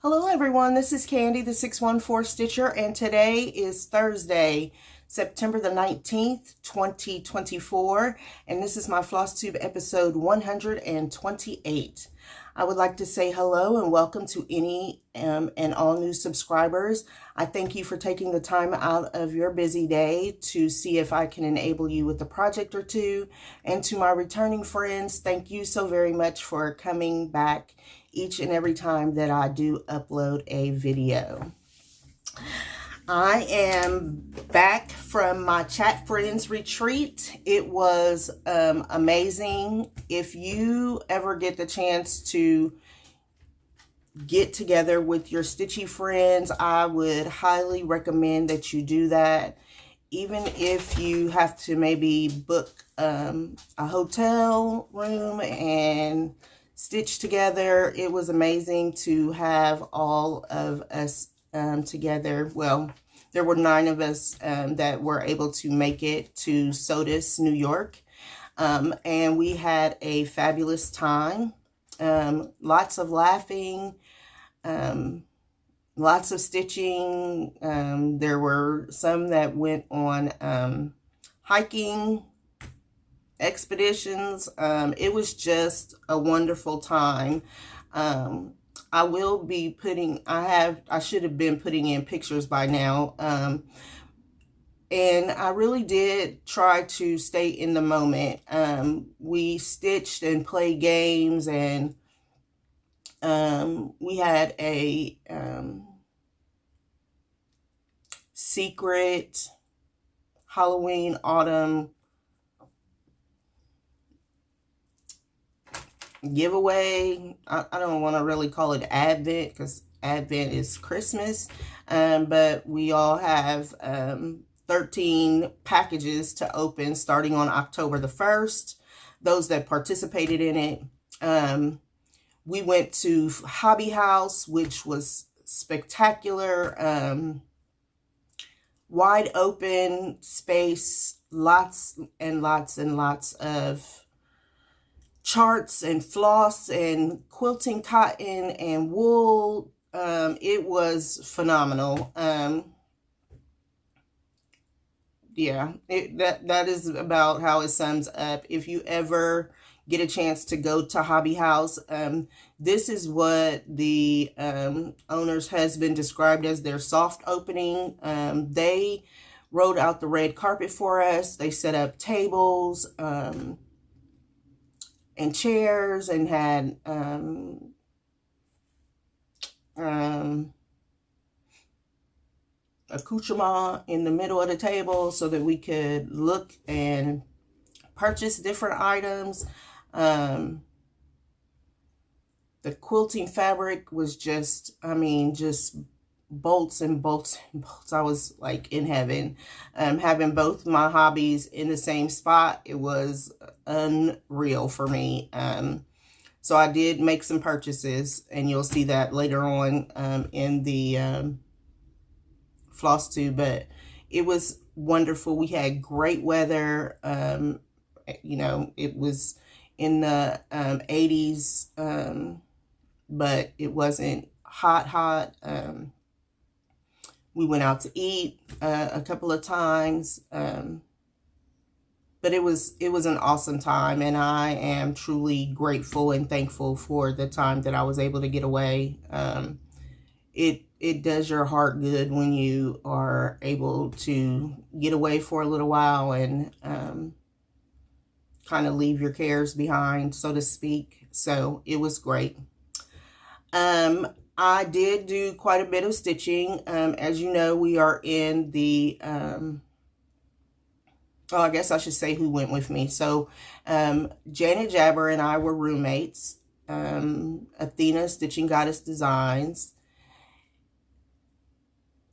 Hello everyone, this is Candy, the 614 Stitcher, and today is Thursday, September the 19th, 2024, and this is my Flosstube episode 128. I would like to say hello and welcome to any and all new subscribers. I thank you for taking the time out of your busy day to see if I can enable you with a project or two. And to my returning friends, thank you so very much for coming back each and every time that I do upload a video. I am back from my chat friends retreat. It was amazing. If you ever get the chance to get together with your stitchy friends, I would highly recommend that you do that. Even if you have to maybe book a hotel room and stitch together, it was amazing to have all of us together. Well, there were 9 of us that were able to make it to Cottage, New York, and we had a fabulous time. Lots of laughing, lots of stitching. There were some that went on hiking expeditions. It was just a wonderful time. I will be putting, I should have been putting in pictures by now. And I really did try to stay in the moment. We stitched and played games, and we had a secret Halloween autumn giveaway. I don't want to really call it Advent because Advent is Christmas, but we all have 13 packages to open starting on October the 1st. Those that participated in it, we went to Hobby House, which was spectacular. Wide open space, lots and lots and lots of charts and floss and quilting cotton and wool. It was phenomenal. Yeah, that is about how it sums up. If you ever get a chance to go to Hobby House, this is what the owner's husband described as their soft opening. They rolled out the red carpet for us. They set up tables and chairs, and had accoutrement in the middle of the table so that we could look and purchase different items. The quilting fabric was just, I mean, just bolts and bolts and bolts. I was like in heaven. Having both my hobbies in the same spot, it was unreal for me. So I did make some purchases, and you'll see that later on in the Flosstube, but it was wonderful. We had great weather. You know, it was in the 80s, but it wasn't hot. We went out to eat a couple of times, but it was an awesome time, and I am truly grateful and thankful for the time that I was able to get away. It does your heart good when you are able to get away for a little while and kind of leave your cares behind, so to speak. So it was great. I did do quite a bit of stitching. As you know, we are in the, oh, I guess I should say who went with me. So Janet Jabber and I were roommates. Athena, Stitching Goddess Designs.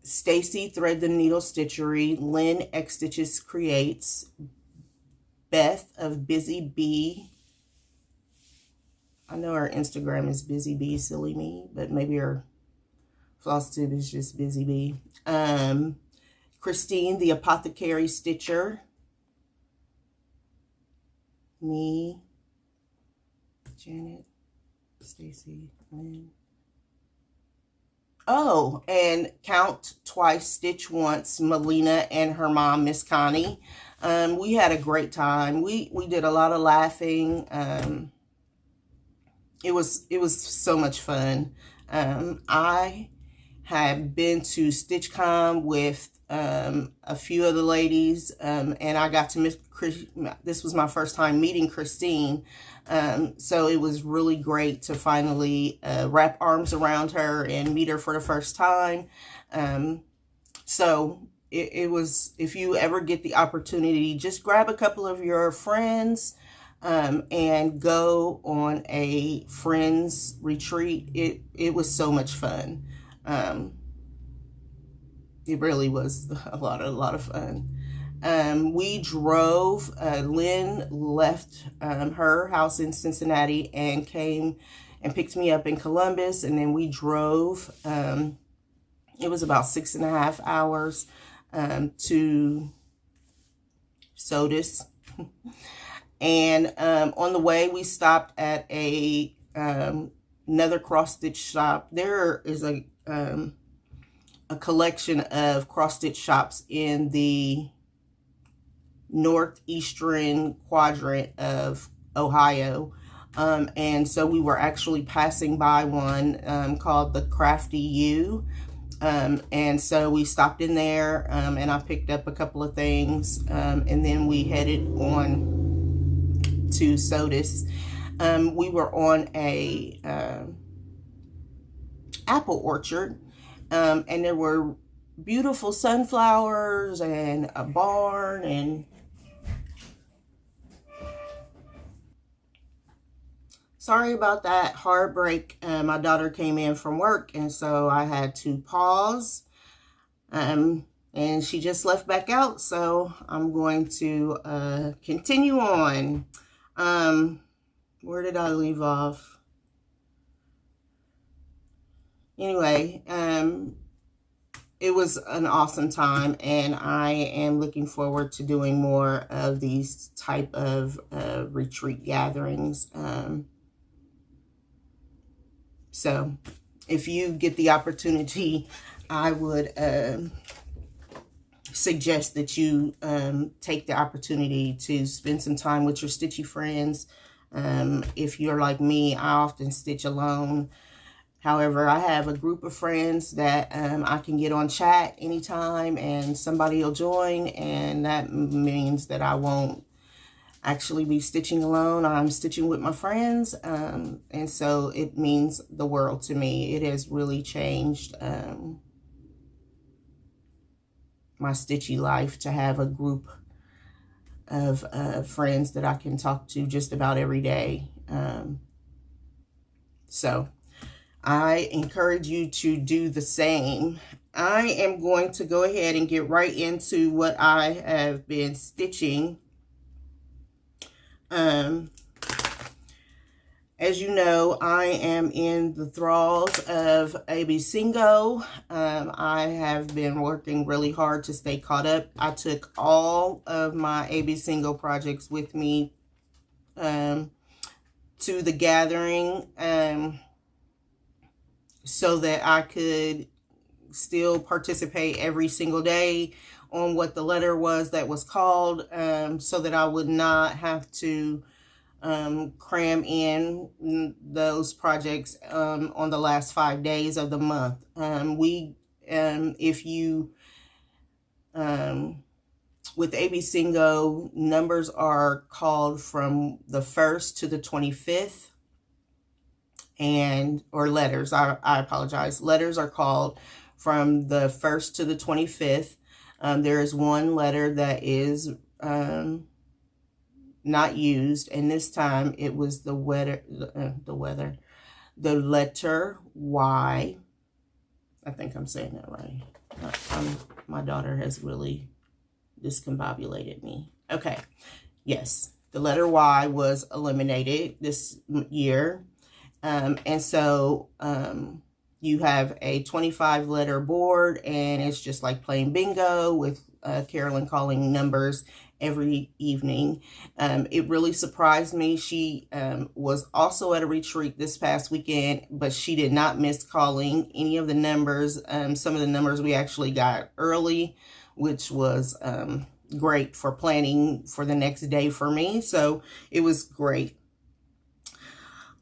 Stacy, Thread the Needle Stitchery. Lynn, X Stitches Creates. Beth of Busy Bee. I know our Instagram is Busy Bee Silly Me, but maybe our Flosstube is just Busy Bee. Christine, the Apothecary Stitcher. Me. Janet. Stacy. Lynn. Oh, and count twice, stitch once, Melina and her mom, Miss Connie. We had a great time. We did a lot of laughing. It was so much fun. I had been to StitchCon with a few of the ladies, and I got to meet this was my first time meeting Christine. So it was really great to finally wrap arms around her and meet her for the first time. So it was, if you ever get the opportunity, just grab a couple of your friends and go on a friends retreat. It was so much fun. It really was a lot of fun. We drove, Lynn left her house in Cincinnati and came and picked me up in Columbus, and then we drove, it was about 6.5 hours to Sodus. And on the way, we stopped at a another cross-stitch shop. There is a collection of cross-stitch shops in the northeastern quadrant of Ohio. And so we were actually passing by one called the Crafty U. And so we stopped in there, and I picked up a couple of things, and then we headed on to Sodus. We were on a apple orchard, and there were beautiful sunflowers and a barn, and sorry about that heartbreak. My daughter came in from work, and so I had to pause, and she just left back out, so I'm going to continue on. Where did I leave off? Anyway, it was an awesome time, and I am looking forward to doing more of these type of retreat gatherings. So if you get the opportunity, I would suggest that you take the opportunity to spend some time with your stitchy friends. If you're like me, I often stitch alone. However, I have a group of friends that I can get on chat anytime, and somebody will join, and that means that I won't actually be stitching alone. I'm stitching with my friends, and so it means the world to me. It has really changed my stitchy life to have a group of friends that I can talk to just about every day. So I encourage you to do the same. I am going to go ahead and get right into what I have been stitching. As you know, I am in the thralls of AB Singo. I have been working really hard to stay caught up. I took all of my AB Singo projects with me to the gathering, so that I could still participate every single day on what the letter was that was called, so that I would not have to cram in those projects on the last 5 days of the month. If you with AB Singo, numbers are called from the 1st to the 25th, or letters, I apologize. Letters are called from the 1st to the 25th. There is one letter that is not used, and this time it was the letter Y. I think I'm saying that right. My daughter has really discombobulated me. Okay, yes, the letter Y was eliminated this year, and so you have a 25 letter board, and it's just like playing bingo with Carolyn calling numbers, every evening. It really surprised me. She was also at a retreat this past weekend, but she did not miss calling any of the numbers. Some of the numbers we actually got early, which was great for planning for the next day for me. So it was great.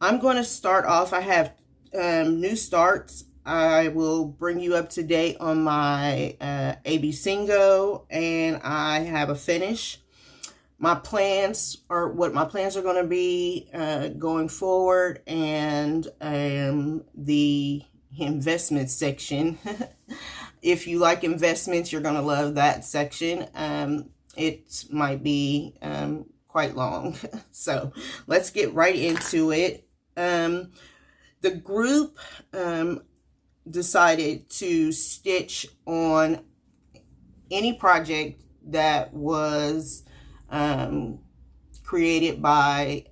I'm going to start off. I have new starts. I will bring you up to date on my AB Singo, and I have a finish. My plans are what my plans are going to be going forward, and the investment section. If you like investments, you're going to love that section. It might be quite long. So let's get right into it. The group decided to stitch on any project that was created by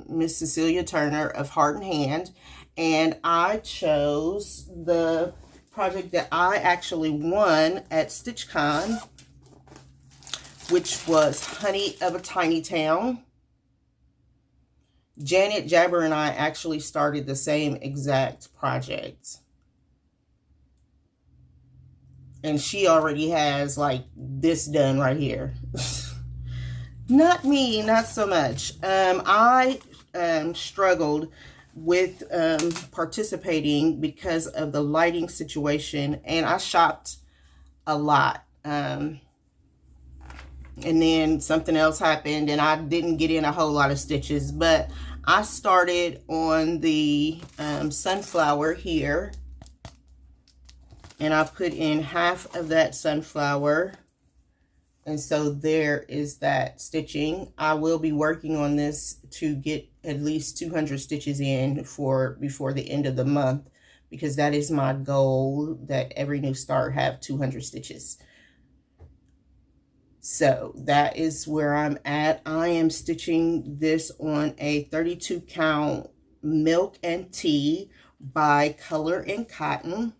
Miss Cecilia Turner of Heart and Hand, and I chose the project that I actually won at StitchCon, which was Honey of a Tiny Town. Janet Jabber and I actually started the same exact project. And she already has like this done right here. Not me, not so much. I struggled with participating because of the lighting situation, and I shopped a lot. And then something else happened, and I didn't get in a whole lot of stitches, but I started on the sunflower here, and I put in half of that sunflower, and so there is that stitching. I will be working on this to get at least 200 stitches in before the end of the month, because that is my goal, that every new start have 200 stitches. So that is where I'm at. I am stitching this on a 32 count Milk and Tea by Color and Cotton.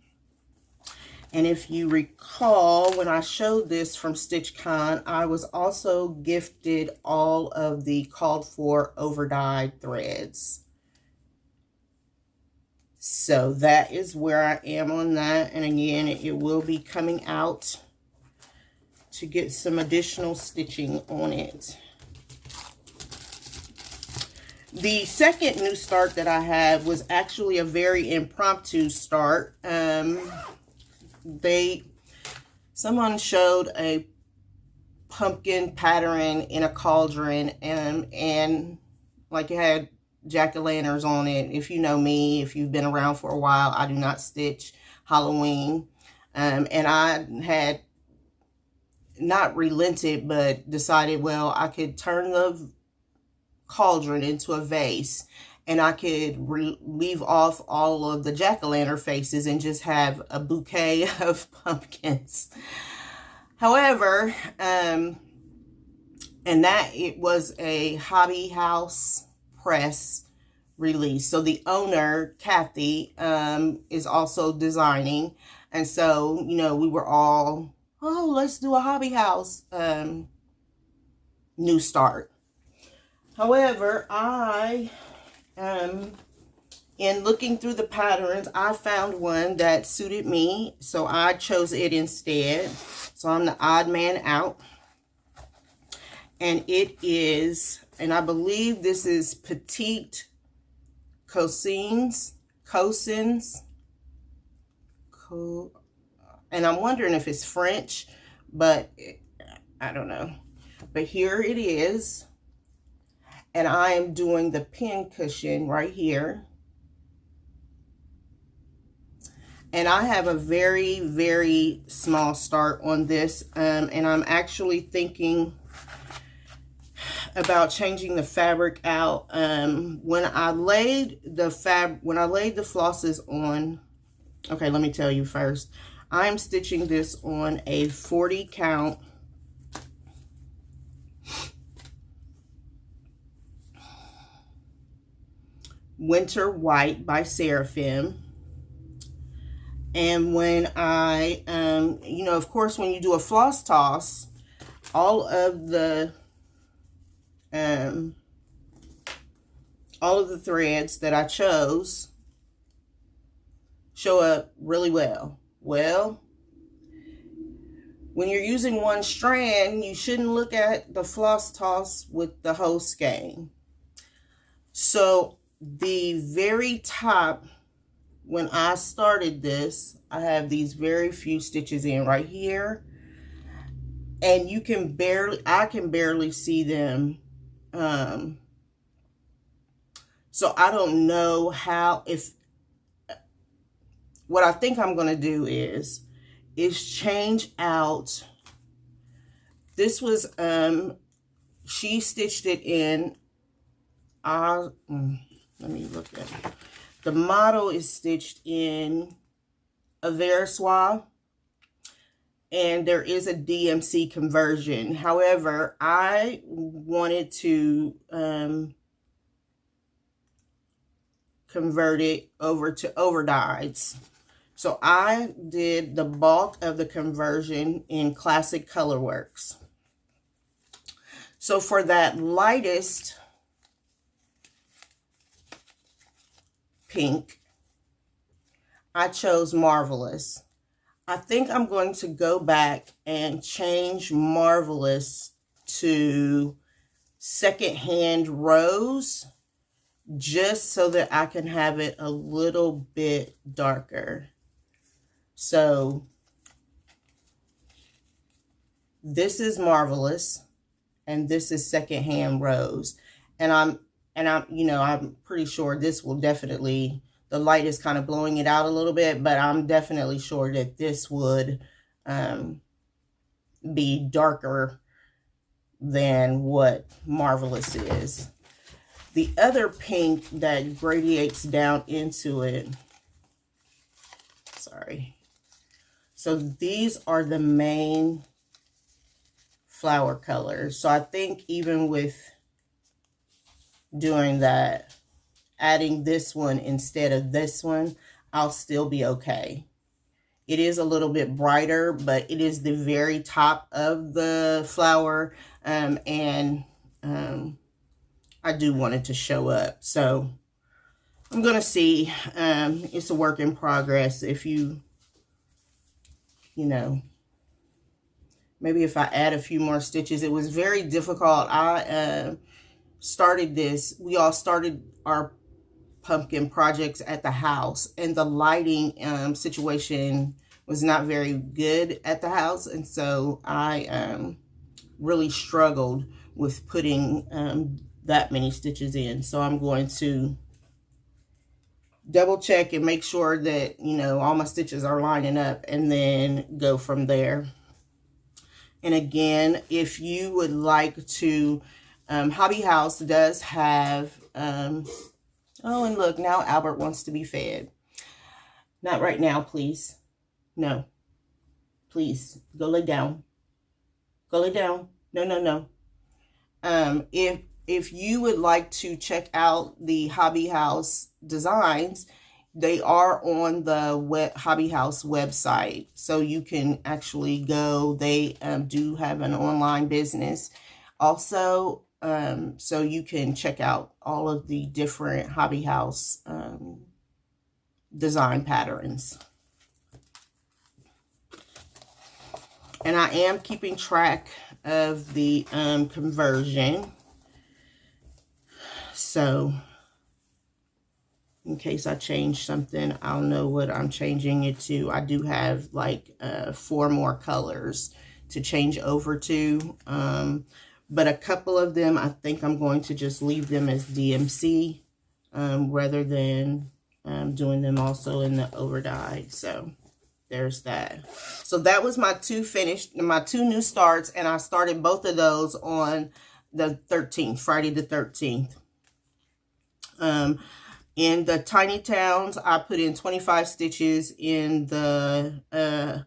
And if you recall, when I showed this from StitchCon, I was also gifted all of the called for overdyed threads. So that is where I am on that. And again, it will be coming out to get some additional stitching on it. The second new start that I had was actually a very impromptu start. Someone showed a pumpkin pattern in a cauldron, and like it had jack-o'-lanterns on it. If you know me, if you've been around for a while, I do not stitch Halloween. And I had not relented, but decided, well, I could turn the cauldron into a vase, and I could leave off all of the jack-o'-lantern faces and just have a bouquet of pumpkins. However, and that it was a Hobby House Press release. So the owner, Kathy, is also designing. And so, you know, we were all, oh, let's do a Hobby House new start. However, in looking through the patterns, I found one that suited me, so I chose it instead. So I'm the odd man out. And it is, and I believe this is Petits Coussins, and I'm wondering if it's French, but I don't know. But here it is. And I am doing the pin cushion right here. And I have a very, very small start on this. And I'm actually thinking about changing the fabric out. When I laid the flosses on, okay, let me tell you first. I'm stitching this on a 40 count Winter White by Seraphim. And when I, you know, of course, when you do a floss toss, all of the threads that I chose show up really well. Well, when you're using one strand, you shouldn't look at the floss toss with the whole skein. So the very top, when I started this, I have these very few stitches in right here, and you can I can barely see them. So I don't know how, what I think I'm going to do is change out. This was, she stitched it in, let me look at it. The model is stitched in a Versoix, and there is a DMC conversion. However, I wanted to convert it over to overdyes. So I did the bulk of the conversion in Classic Colorworks. So for that lightest pink, I chose Marvelous. I think I'm going to go back and change Marvelous to Secondhand Rose, just so that I can have it a little bit darker. So this is Marvelous, and this is Secondhand Rose, and I'm pretty sure this will definitely, the light is kind of blowing it out a little bit, but I'm definitely sure that this would be darker than what Marvelous is. The other pink that gradiates down into it, sorry. So these are the main flower colors. So I think even with doing that, adding this one instead of this one, I'll still be okay. It is a little bit brighter, but it is the very top of the flower, and I do want it to show up. So I'm going to see. It's a work in progress. If maybe if I add a few more stitches. It was very difficult. I started this. We all started our pumpkin projects at the house, and the lighting situation was not very good at the house, and so I really struggled with putting that many stitches in. So I'm going to double check and make sure that, all my stitches are lining up, and then go from there. And again, if you would like to, Hobby House does have, oh, and look, now Albert wants to be fed. Not right now, please. No. Please, go lay down. Go lay down. No, no, no. If you would like to check out the Hobby House designs, they are on the Hobby House website, so you can actually go. They do have an online business also, so you can check out all of the different Hobby House design patterns. And I am keeping track of the conversion. So in case I change something, I'll know what I'm changing it to. I do have like 4 more colors to change over to. But a couple of them, I think I'm going to just leave them as DMC rather than doing them also in the overdye. So there's that. So that was my 2 new starts, and I started both of those on the 13th, Friday the 13th. In the Tiny Towns, I put in 25 stitches in the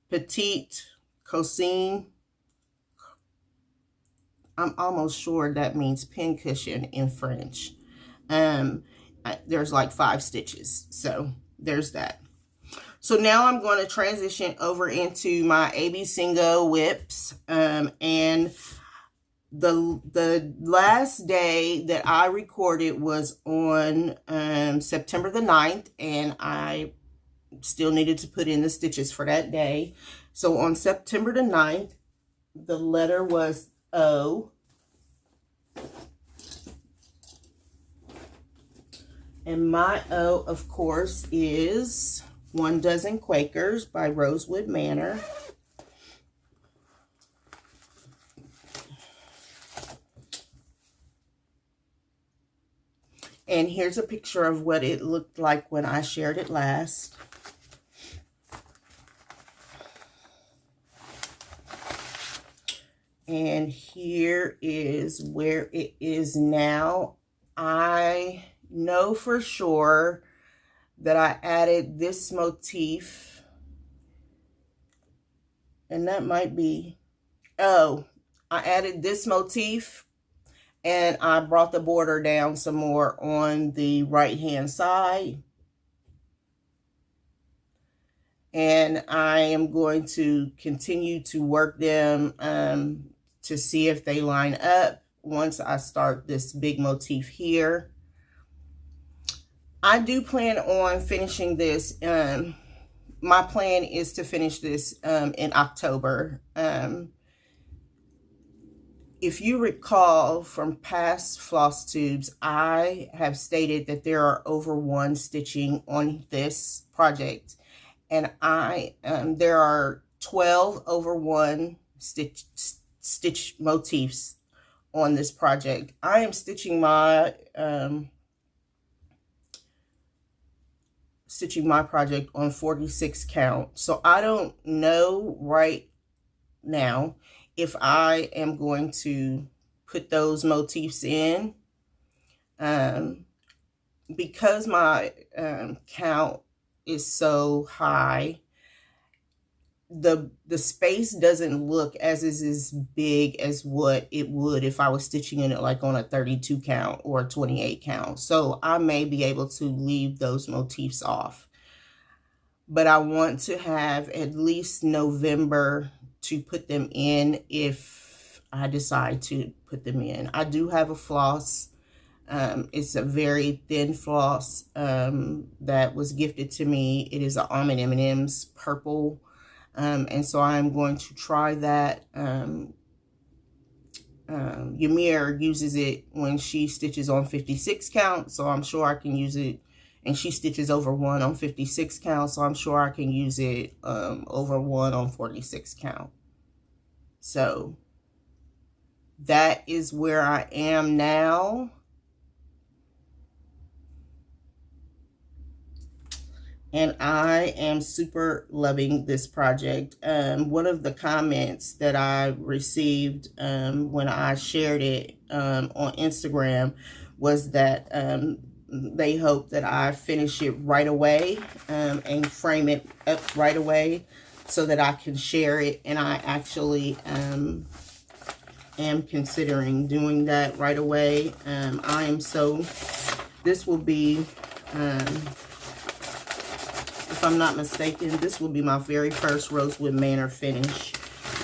Petits Coussins. I'm almost sure that means pincushion in French. There's like 5 stitches, so there's that. So now I'm going to transition over into my AB Singo whips, and the last day that I recorded was on September the 9th, and I still needed to put in the stitches for that day. So on September the 9th, the letter was O. And my O, of course, is 1 Dozen Quakers by Rosewood Manor. And here's a picture of what it looked like when I shared it last. And here is where it is now. I know for sure that I added this motif, and that might be, oh, I added this motif, and I brought the border down some more on the right hand side, and I am going to continue to work them to see if they line up once I start this big motif here. I do plan on finishing this. My plan is to finish this in October. If you recall from past floss tubes, I have stated that there are over 1 stitching on this project, and there are 12 over 1 stitch motifs on this project. I am stitching my project on 46 count. So I don't know right now if I am going to put those motifs in. Because my count is so high, the space doesn't look as big as what it would if I was stitching in it like on a 32 count or a 28 count. So I may be able to leave those motifs off, but I want to have at least November to put them in if I decide to put them in. I do have a floss. It's a very thin floss that was gifted to me. It is an Almond M&M's purple. And so I'm going to try that. Ymir uses it when she stitches on 56 count, so I'm sure I can use it. And she stitches over 1 on 56 count, so I'm sure I can use it over 1 on 46 count. So that is where I am now. And I am super loving this project. One of the comments that I received when I shared it on Instagram was that they hope that I finish it right away and frame it up right away so that I can share it. And I actually am considering doing that right away. This will be... if I'm not mistaken, this will be my very first Rosewood Manor finish.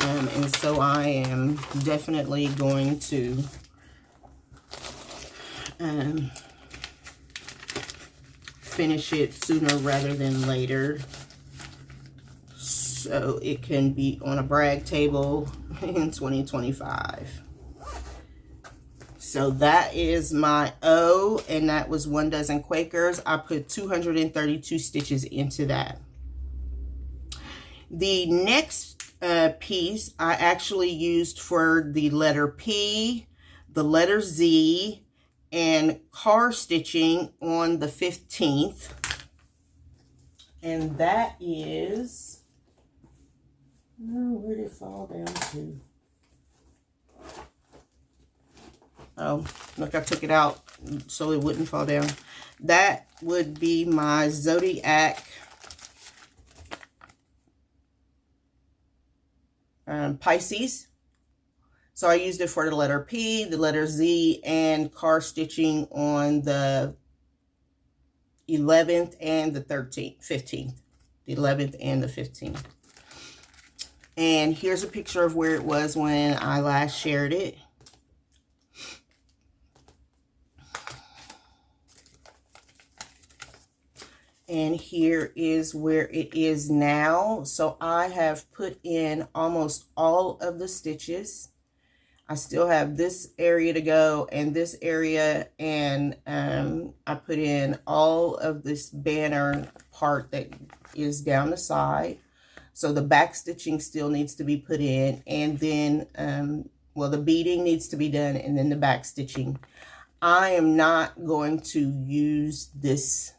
And so I am definitely going to finish it sooner rather than later, so it can be on a brag table in 2025. So that is my O, and that was 1 Dozen Quakers. I put 232 stitches into that. The next piece I actually used for the letter P, the letter Z, and car stitching on the 15th. And that is, where did it fall down to? Oh, look, I took it out so it wouldn't fall down. That would be my Zodiac Pisces. So I used it for the letter P, the letter Z, and car stitching on the 11th and the 15th. the 11th and the 15th. And here's a picture of where it was when I last shared it. And here is where it is now. So I have put in almost all of the stitches. I still have this area to go and this area, and I put in all of this banner part that is down the side. So the back stitching still needs to be put in, and then, well, the beading needs to be done, and then the back stitching. I am not going to use this.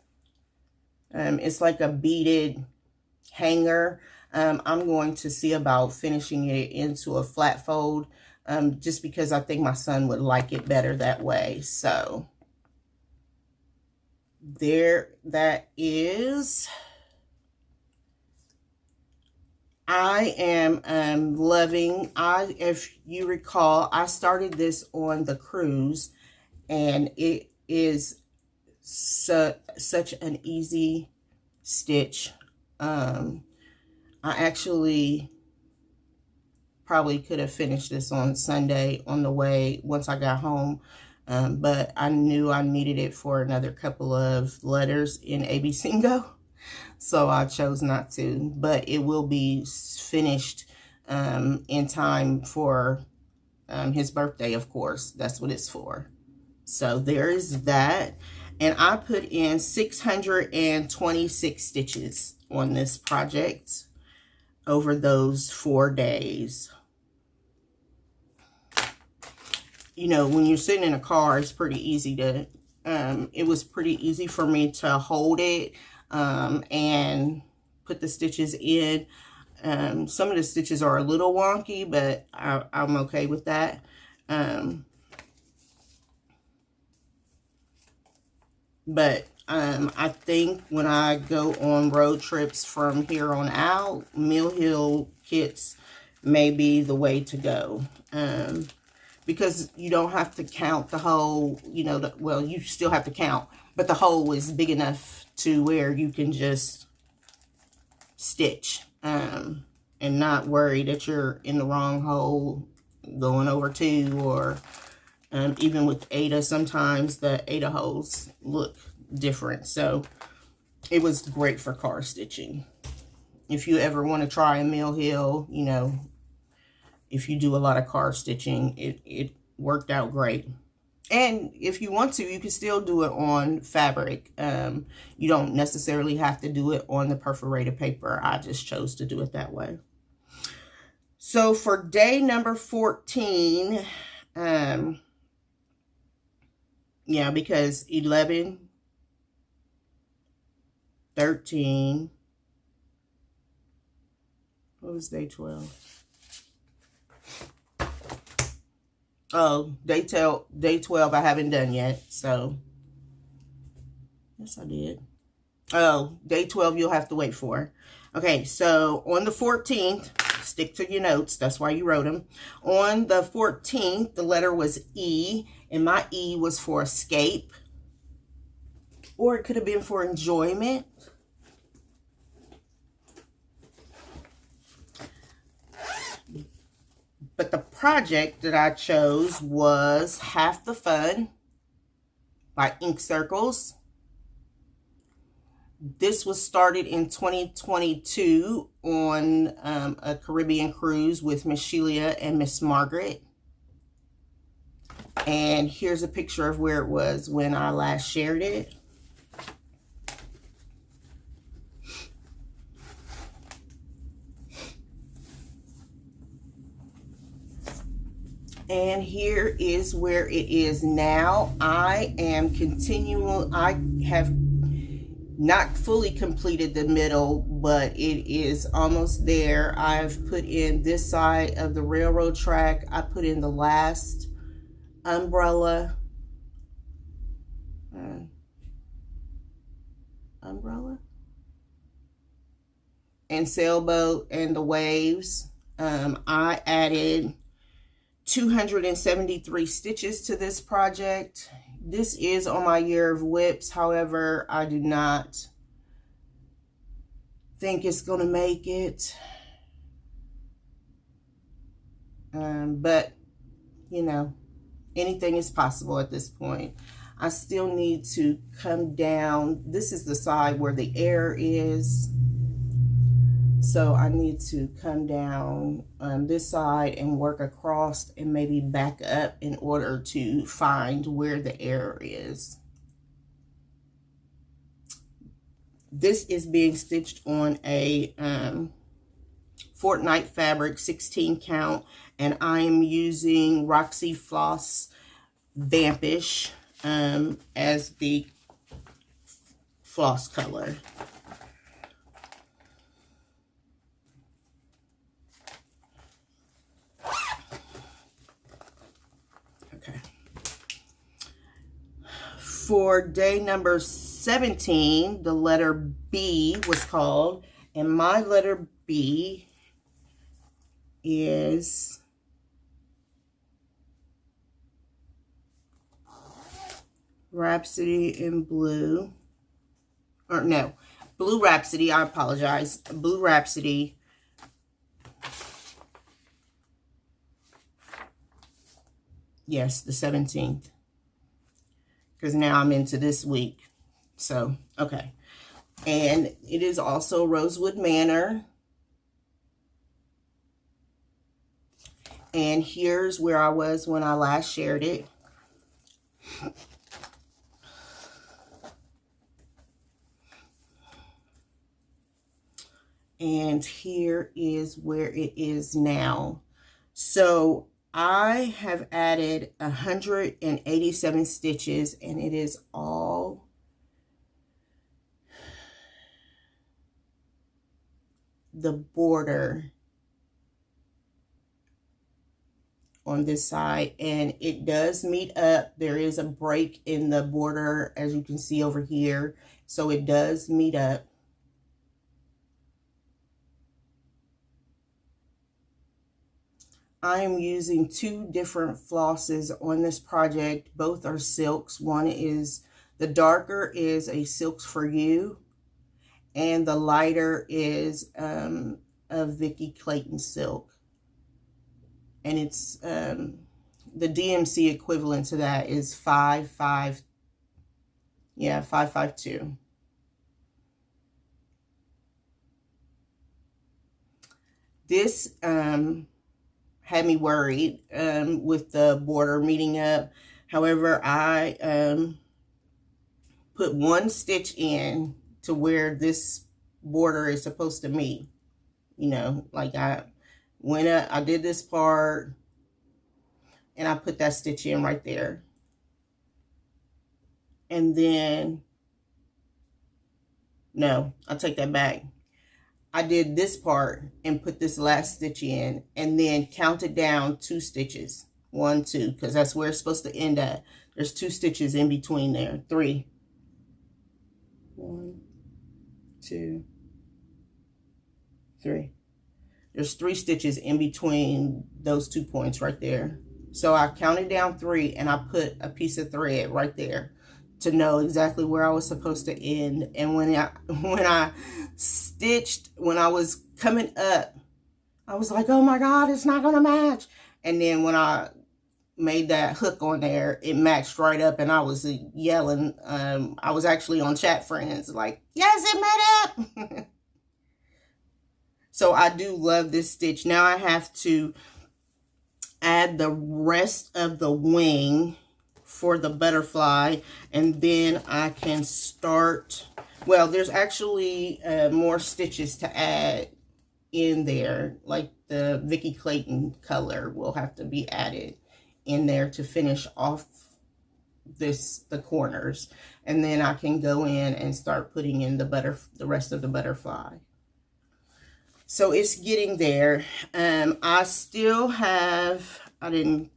It's like a beaded hanger. I'm going to see about finishing it into a flat fold. Just because I think my son would like it better that way. So there that is. I am loving, if you recall, I started this on the cruise, and it is such an easy stitch. I actually probably could have finished this on Sunday on the way once I got home, but I knew I needed it for another couple of letters in ABC, so I chose not to. But it will be finished in time for his birthday, of course. That's what it's for. So there is that. And I put in 626 stitches on this project over those 4 days. You know, when you're sitting in a car, it's pretty easy to, it was pretty easy for me to hold it and put the stitches in. Some of the stitches are a little wonky, but I'm okay with that. I think when I go on road trips from here on out, Mill Hill kits may be the way to go. Because you don't have to count the hole, you know, well, you still have to count, but the hole is big enough to where you can just stitch and not worry that you're in the wrong hole going over 2, or even with Ada, sometimes the Ada holes look different. So it was great for car stitching. If you ever want to try a Mill Hill, you know, if you do a lot of car stitching, it worked out great. And if you want to, you can still do it on fabric. You don't necessarily have to do it on the perforated paper. I just chose to do it that way. So for day number 14, yeah, because 11, 13, what was day 12? Oh, day 12 I haven't done yet, so yes, I did. Oh, day 12 you'll have to wait for. Okay, so on the 14th, stick to your notes, that's why you wrote them. On the 14th, the letter was E, and my E was for escape, or it could have been for enjoyment. But the project that I chose was Half the Fun by Ink Circles. This was started in 2022 on a Caribbean cruise with Miss Sheila and Miss Margaret. And here's a picture of where it was when I last shared it. And here is where it is now. I am continuing. I have not fully completed the middle, but it is almost there. I've put in this side of the railroad track. I put in the last umbrella. And sailboat and the waves. I added 273 stitches to this project. This is on my year of whips. However, I do not think it's going to make it. But, you know, anything is possible at this point. I still need to come down. This is the side where the air is. So I need to come down this side and work across and maybe back up in order to find where the air is. This is being stitched on a Fortnite fabric 16 count, and I am using Roxy Floss Vampish as the floss color. Okay. For day number 17, the letter B was called, and my letter B is Rhapsody in blue, or no, Blue Rhapsody, I apologize, Blue Rhapsody. Yes, the 17th, because now I'm into this week. So, okay. And it is also Rosewood Manor. And here's where I was when I last shared it. And here is where it is now. So I have added 187 stitches, and it is all the border on this side, and it does meet up. There is a break in the border, as you can see over here, so it does meet up. I am using two different flosses on this project. Both are silks. One is, the darker is a Silks for You, and the lighter is a Vicky Clayton silk. And it's, the DMC equivalent to that is 552. This, had me worried with the border meeting up. However, I put one stitch in to where this border is supposed to meet. You know, like I went up, I did this part, and I put that stitch in right there. And then, no, I'll take that back. I did this part and put this last stitch in, and then counted down 2 stitches. 1, 2, because that's where it's supposed to end at. There's 2 stitches in between there. 3. 1, 2, 3. There's 3 stitches in between those 2 points right there. So I counted down 3, and I put a piece of thread right there to know exactly where I was supposed to end. And when I stitched, when I was coming up, I was like, oh my God, it's not gonna match. And then when I made that hook on there, it matched right up, and I was yelling. I was actually on Chat Friends like, yes, it met up. So I do love this stitch. Now I have to add the rest of the wing for the butterfly, and then I can start. Well, there's actually more stitches to add in there, like the Vicky Clayton color will have to be added in there to finish off the corners, and then I can go in and start putting in the rest of the butterfly. So it's getting there. I still have, I didn't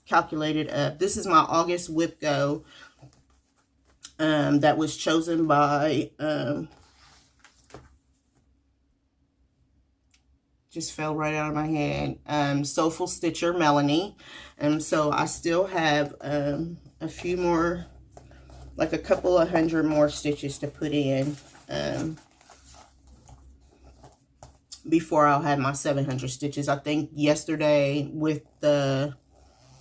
calculate it up. This is my August whip go that was chosen by just fell right out of my head, Soulful Stitcher Melanie. So I still have a few more, like a couple of hundred more stitches to put in. before I'll have my 700 stitches. I think yesterday with the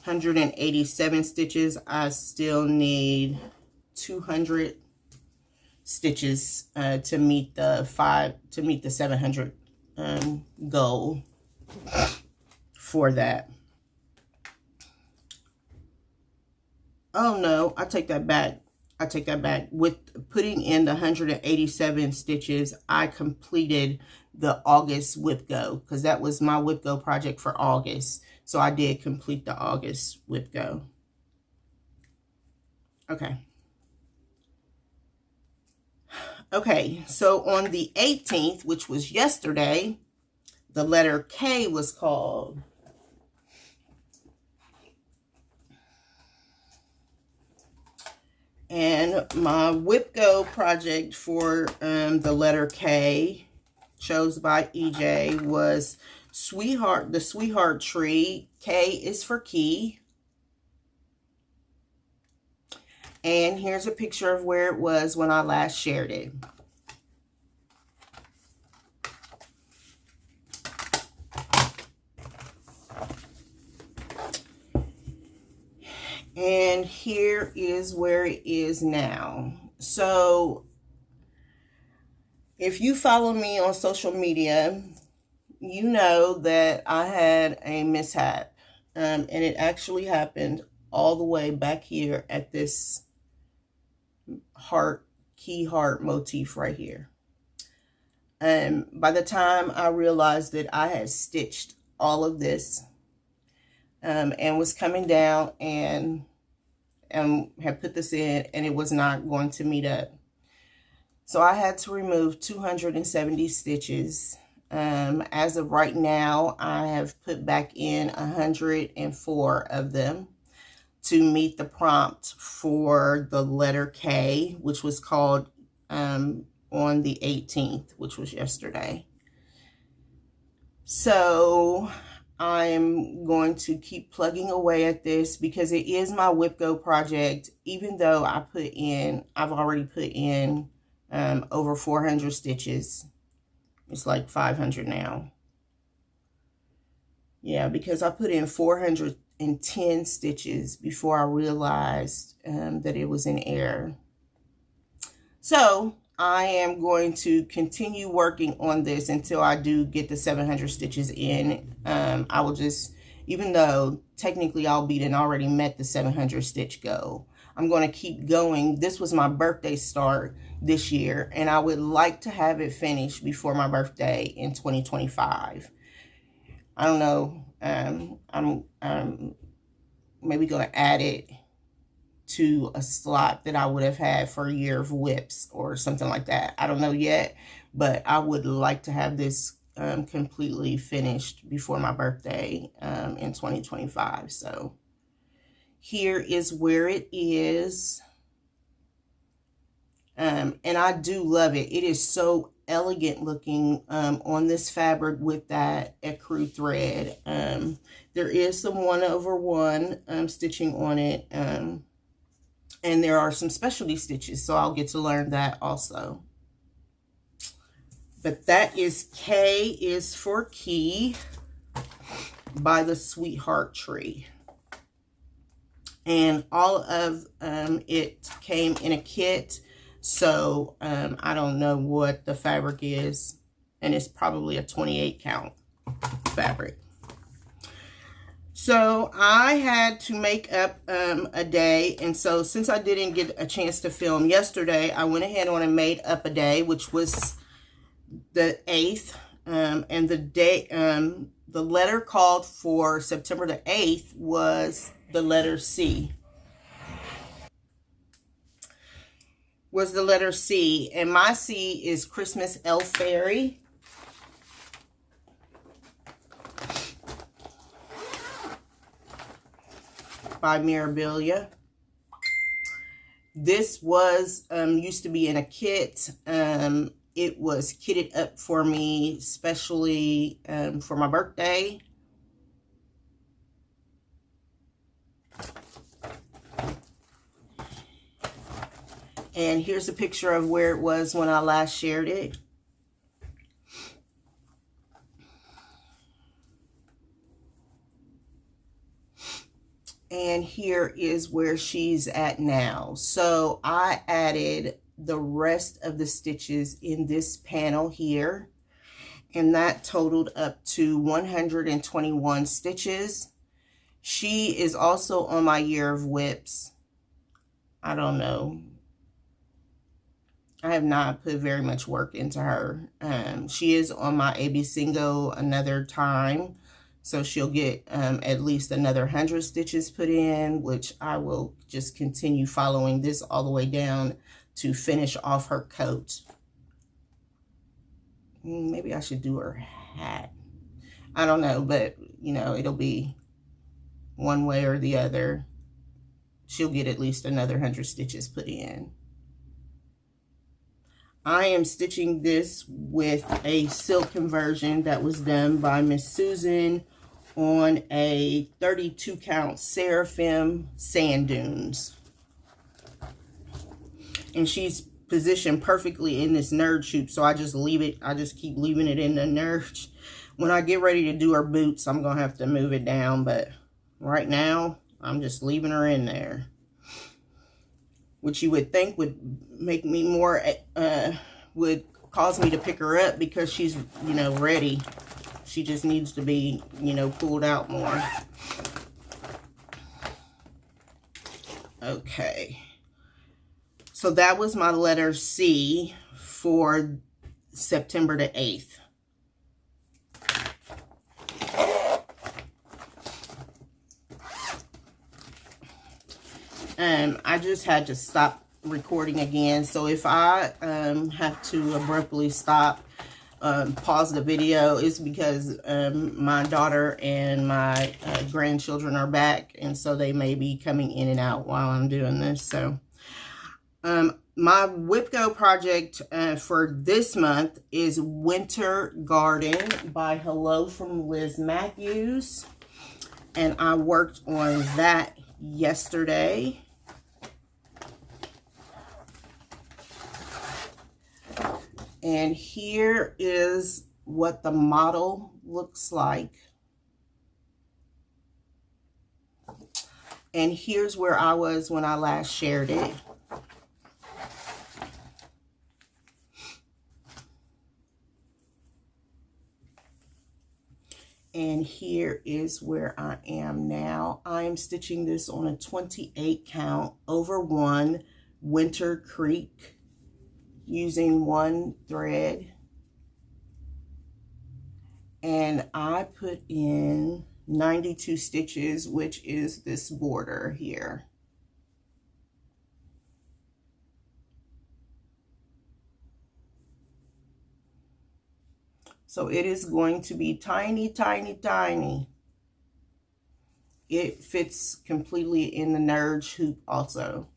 187 stitches, I still need 200 stitches to meet the 700 goal for that. Oh no, I take that back. With putting in the 187 stitches, I completed the August whip go, because that was my whip go project for August. So I did complete the August whip go. Okay, so on the 18th, which was yesterday, the letter K was called. And my whip go project for the letter K, chose by EJ, was the Sweetheart Tree. K is for key. And here's a picture of where it was when I last shared it. And here is where it is now. So if you follow me on social media, you know that I had a mishap. And it actually happened all the way back here at this key heart motif right here. And by the time I realized that I had stitched all of this, and was coming down and had put this in, and it was not going to meet up. So I had to remove 270 stitches. As of right now, I have put back in 104 of them to meet the prompt for the letter K, which was called on the 18th, which was yesterday. So I'm going to keep plugging away at this because it is my whip go project, even though I've already put in over 400 stitches. It's like 500 now. Yeah, because I put in 410 stitches before I realized that it was in error. So I am going to continue working on this until I do get the 700 stitches in. I will just, even though technically I'll be and already met the 700 stitch goal, I'm going to keep going. This was my birthday start this year, and I would like to have it finished before my birthday in 2025. I don't know. I'm maybe going to add it to a slot that I would have had for a year of whips or something like that. I don't know yet, but I would like to have this completely finished before my birthday in 2025. So here is where it is. And I do love it. It is so elegant looking on this fabric with that ecru thread. There is some 1/1 stitching on it. And there are some specialty stitches, so I'll get to learn that also. But that is K is for Key by the Sweetheart Tree. And all of it came in a kit, so I don't know what the fabric is, and it's probably a 28 count fabric. So I had to make up a day, and so since I didn't get a chance to film yesterday, I went ahead on and made up a day, which was the 8th, and the day, the letter called for September the 8th was the letter C. Was the letter C, and my C is Christmas Elf Fairy. By Mirabilia. This was used to be in a kit. It was kitted up for me, especially for my birthday. And here's a picture of where it was when I last shared it. And here is where she's at now. So I added the rest of the stitches in this panel here, and that totaled up to 121 stitches. She is also on my year of whips. I don't know. I have not put very much work into her. She is on my AB Single another time. So she'll get at least another 100 stitches put in, which I will just continue following this all the way down to finish off her coat. Maybe I should do her hat. I don't know, but, you know, it'll be one way or the other. She'll get at least another 100 stitches put in. I am stitching this with a silk conversion that was done by Miss Susan on a 32 count Seraphim sand dunes. And she's positioned perfectly in this nerd hoop, so I just leave it. I just keep leaving it in the nerd. When I get ready to do her boots, I'm going to have to move it down, but right now, I'm just leaving her in there. Which you would think would make me more, would cause me to pick her up because she's, you know, ready. She just needs to be, you know, pulled out more. Okay. So that was my letter C for September the 8th. I just had to stop recording again. So if I have to abruptly stop, pause the video, it's because my daughter and my grandchildren are back. And so they may be coming in and out while I'm doing this. So my Whip Go project for this month is Winter Garden by Hello from Liz Mathews. And I worked on that yesterday. And here is what the model looks like. And here's where I was when I last shared it. And here is where I am now. I am stitching this on a 28 count over 1 Winter Creek using 1 thread. And I put in 92 stitches, which is this border here. So it is going to be tiny, tiny, tiny. It fits completely in the nerd hoop also.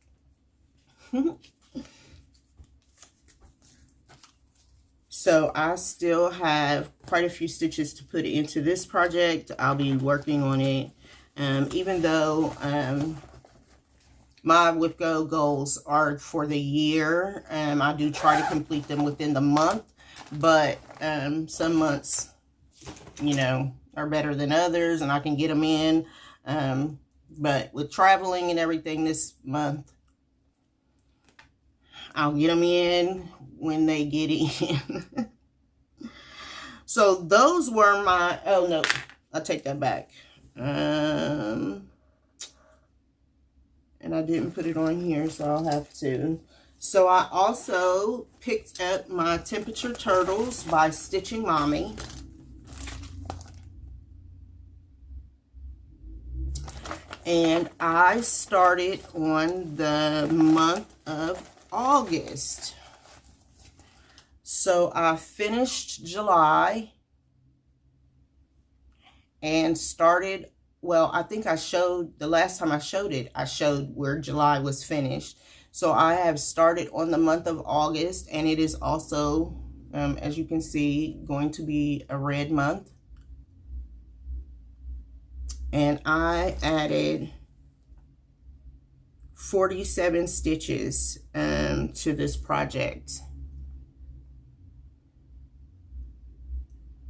So I still have quite a few stitches to put into this project. I'll be working on it. Even though my Whip Go goals are for the year, I do try to complete them within the month. But some months, you know, are better than others, and I can get them in. But with traveling and everything this month, I'll get them in when they get in. So those were my, oh no, I'll take that back. And I didn't put it on here, so I'll have to. So I also picked up my Temperature Turtles by Stitching Mommy. And I started on the month of August. So I finished July and started, well, I think I showed, the last time I showed it, I showed where July was finished. So I have started on the month of August, and it is also, as you can see, going to be a red month. And I added 47 stitches to this project.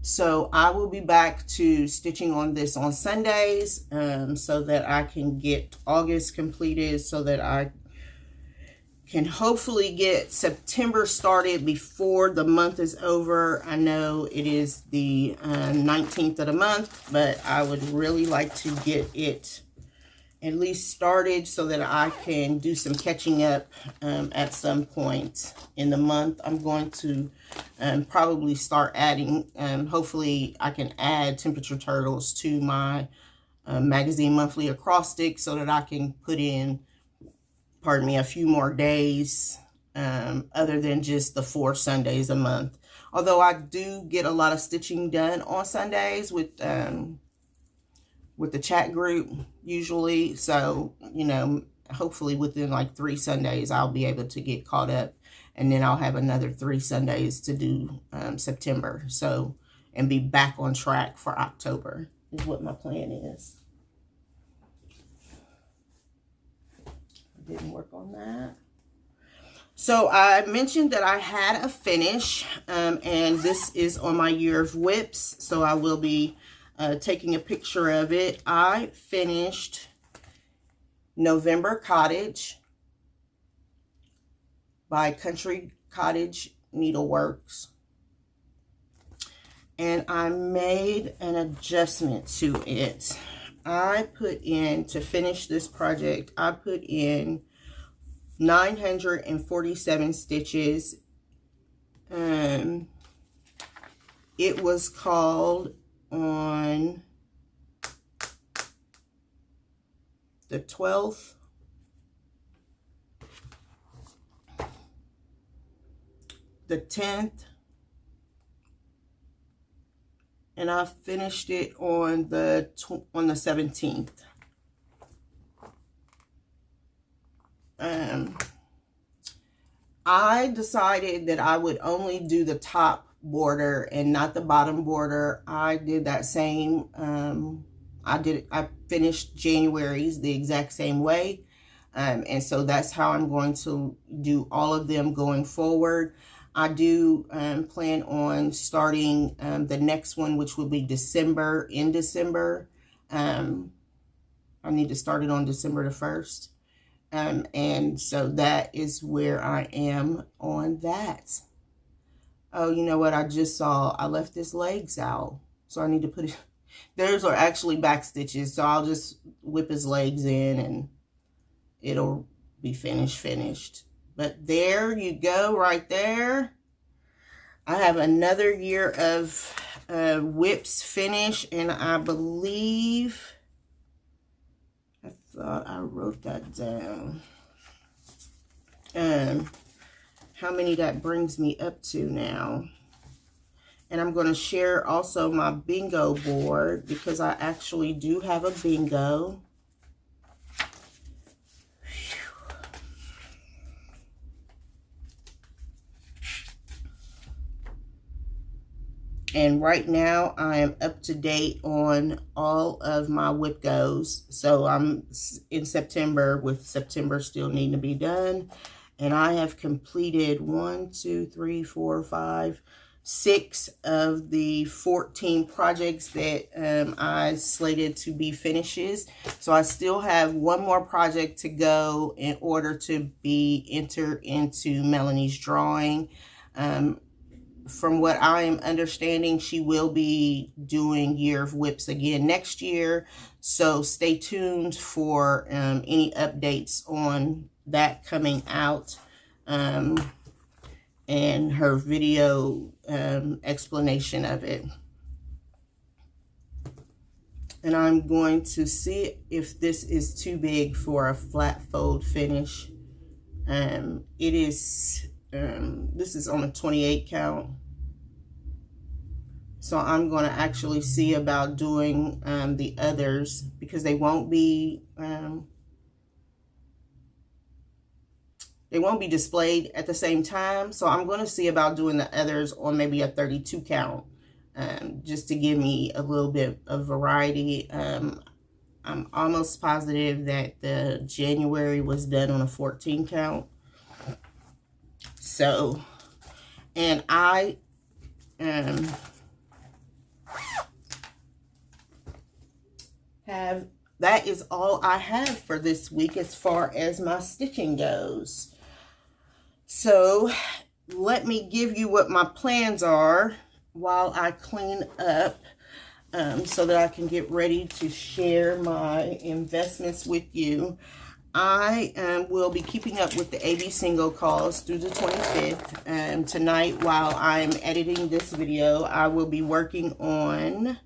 So I will be back to stitching on this on Sundays, so that I can get August completed, so that I can hopefully get September started before the month is over. I know it is the 19th of the month, but I would really like to get it at least started so that I can do some catching up at some point in the month. I'm going to probably start adding, hopefully I can add temperature turtles to my magazine monthly acrostic so that I can put in, pardon me, a few more days other than just the 4 Sundays a month. Although I do get a lot of stitching done on Sundays with the chat group usually. So, you know, hopefully within like 3 Sundays, I'll be able to get caught up. And then I'll have another 3 Sundays to do September. So, and be back on track for October is what my plan is. Didn't work on that. So I mentioned that I had a finish, and this is on my year of whips, so I will be taking a picture of it. I finished November Cottage by Cottage Needleworks, and I made an adjustment to it. I put in, to finish this project, I put in 947 stitches. It was called on the 12th. The 10th. And I finished it on the 17th. I decided that I would only do the top border and not the bottom border. I did that same, I finished January's the exact same way. And so that's how I'm going to do all of them going forward. I do plan on starting the next one, which will be December, in December. I need to start it on December the 1st. And so that is where I am on that. Oh, you know what? I just saw, I left his legs out. So I need to put it, those are actually back stitches. So I'll just whip his legs in and it'll be finished. But there you go, right there. I have another year of whips finish, and I believe, I thought I wrote that down. How many that brings me up to now. And I'm going to share also my bingo board, because I actually do have a bingo. And right now, I am up to date on all of my whip goes. So I'm in September, with September still needing to be done. And I have completed 6 of the 14 projects that I slated to be finishes. So I still have one more project to go in order to be entered into Melanie's drawing. From what I am understanding, she will be doing Year of Whips again next year. So stay tuned for any updates on that coming out. And her video explanation of it. And I'm going to see if this is too big for a flat fold finish. It is... this is on a 28 count. So I'm going to actually see about doing the others, because they won't be displayed at the same time. So I'm going to see about doing the others on maybe a 32 count, just to give me a little bit of variety. I'm almost positive that the January was done on a 14 count. So, and I that is all I have for this week as far as my stitching goes. So let me give you what my plans are while I clean up, so that I can get ready to share my investments with you. I will be keeping up with the AB single calls through the 25th. Tonight, while I'm editing this video, I will be working on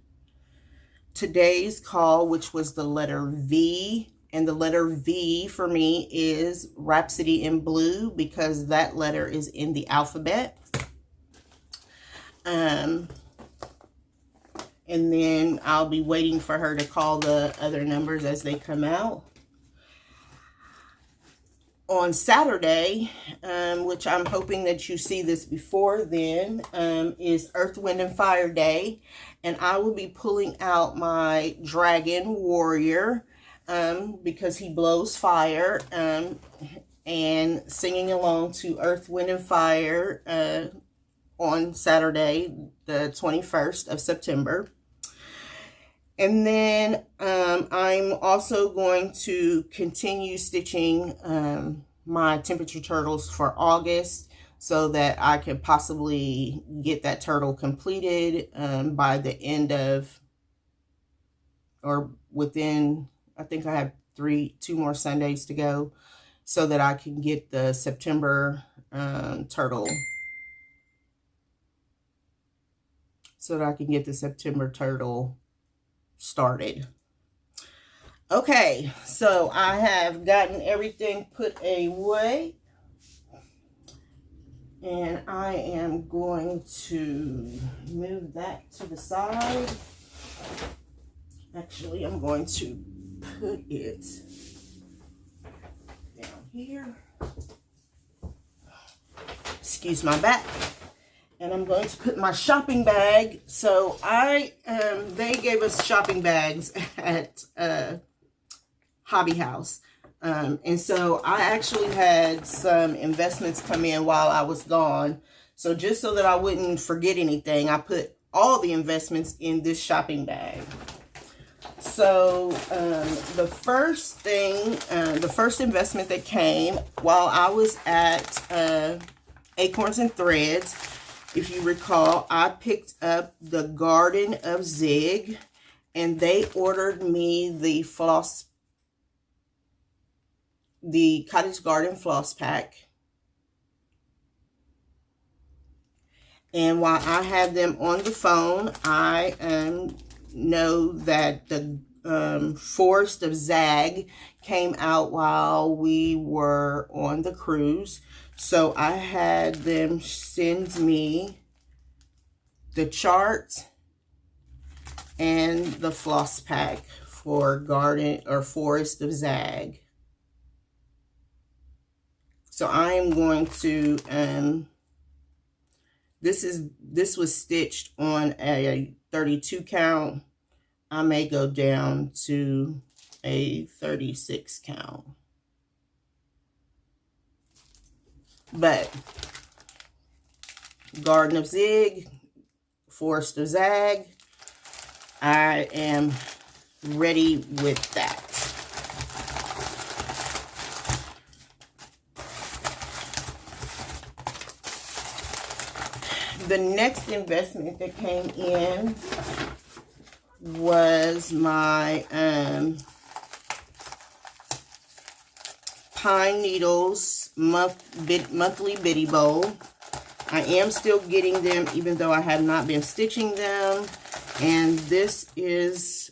today's call, which was the letter V. And the letter V for me is Rhapsody in blue, because that letter is in the alphabet. And then I'll be waiting for her to call the other numbers as they come out. On Saturday, which I'm hoping that you see this before then, is Earth, Wind, and Fire Day. And I will be pulling out my Dragon Warrior, because he blows fire, and singing along to Earth, Wind, and Fire on Saturday, the 21st of September. And then I'm also going to continue stitching my temperature turtles for August, so that I can possibly get that turtle completed by the end of, or within, I think I have two more Sundays to go, so that I can get the September turtle. So that I can get the September turtle started. Okay, so I have gotten everything put away, and I am going to move that to the side. Actually, I'm going to put it down here. Excuse my back. And I'm going to put my shopping bag. So they gave us shopping bags at Hobby House. And so I actually had some investments come in while I was gone. So just so that I wouldn't forget anything, I put all the investments in this shopping bag. So the first investment that came while I was at Acorns and Threads, if you recall, I picked up the Garden of Zig, and they ordered me the Cottage Garden Floss Pack. And while I have them on the phone, I know that the Forest of Zag came out while we were on the cruise. So I had them send me the chart and the floss pack for Garden or Forest of Zag. So I am going to, this was stitched on a 32 count. I may go down to a 36 count. But Garden of Zig, Forest of Zag, I am ready with that. The next investment that came in was my Pine Needles monthly biddy bowl. I am still getting them, even though I have not been stitching them. And this is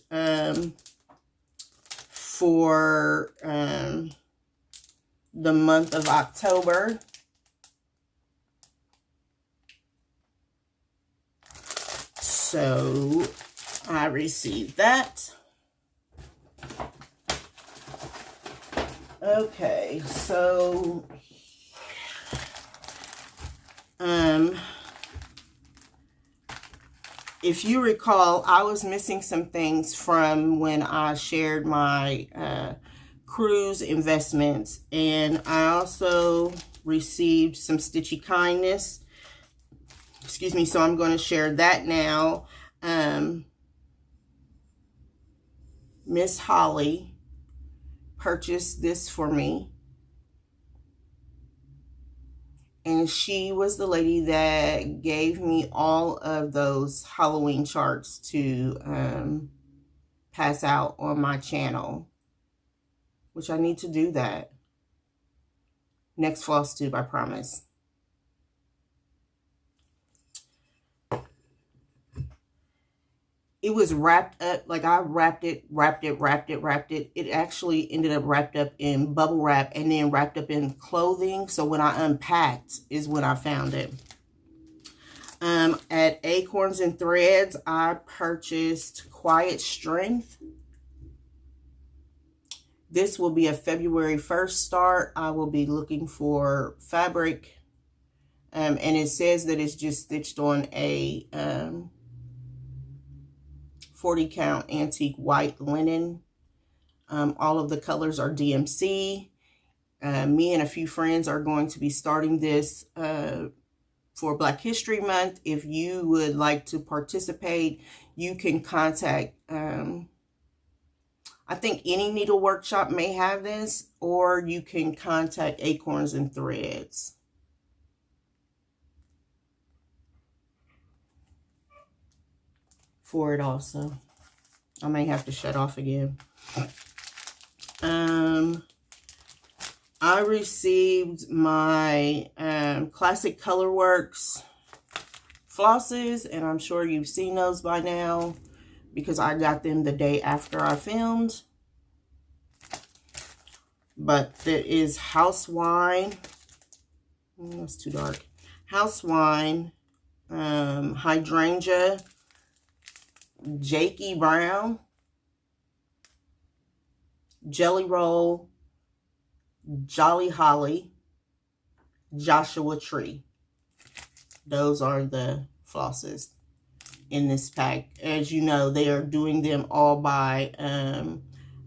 for the month of October. So I received that. Okay, so if you recall, I was missing some things from when I shared my cruise investments, and I also received some Stitchy Kindness. Excuse me, so I'm going to share that now. Miss Holly purchased this for me. And she was the lady that gave me all of those Halloween charts to pass out on my channel, which I need to do that. Next Flosstube, I promise. It was wrapped up, like I wrapped it. It actually ended up wrapped up in bubble wrap and then wrapped up in clothing. So when I unpacked is when I found it. At Acorns and Threads, I purchased Quiet Strength. This will be a February 1st start. I will be looking for fabric. And it says that it's just stitched on a 40 count antique white linen. All of the colors are DMC. Me and a few friends are going to be starting this for Black History Month. If you would like to participate, you can contact, I think any needle workshop may have this, or you can contact Acorns and Threads. For it also. I may have to shut off again. I received my Classic Colorworks flosses, and I'm sure you've seen those by now because I got them the day after I filmed. But there is House Wine. That's too dark. House Wine, Hydrangea, Jakey Brown, Jelly Roll, Jolly Holly, Joshua Tree. Those are the flosses in this pack. As you know, they are doing them all by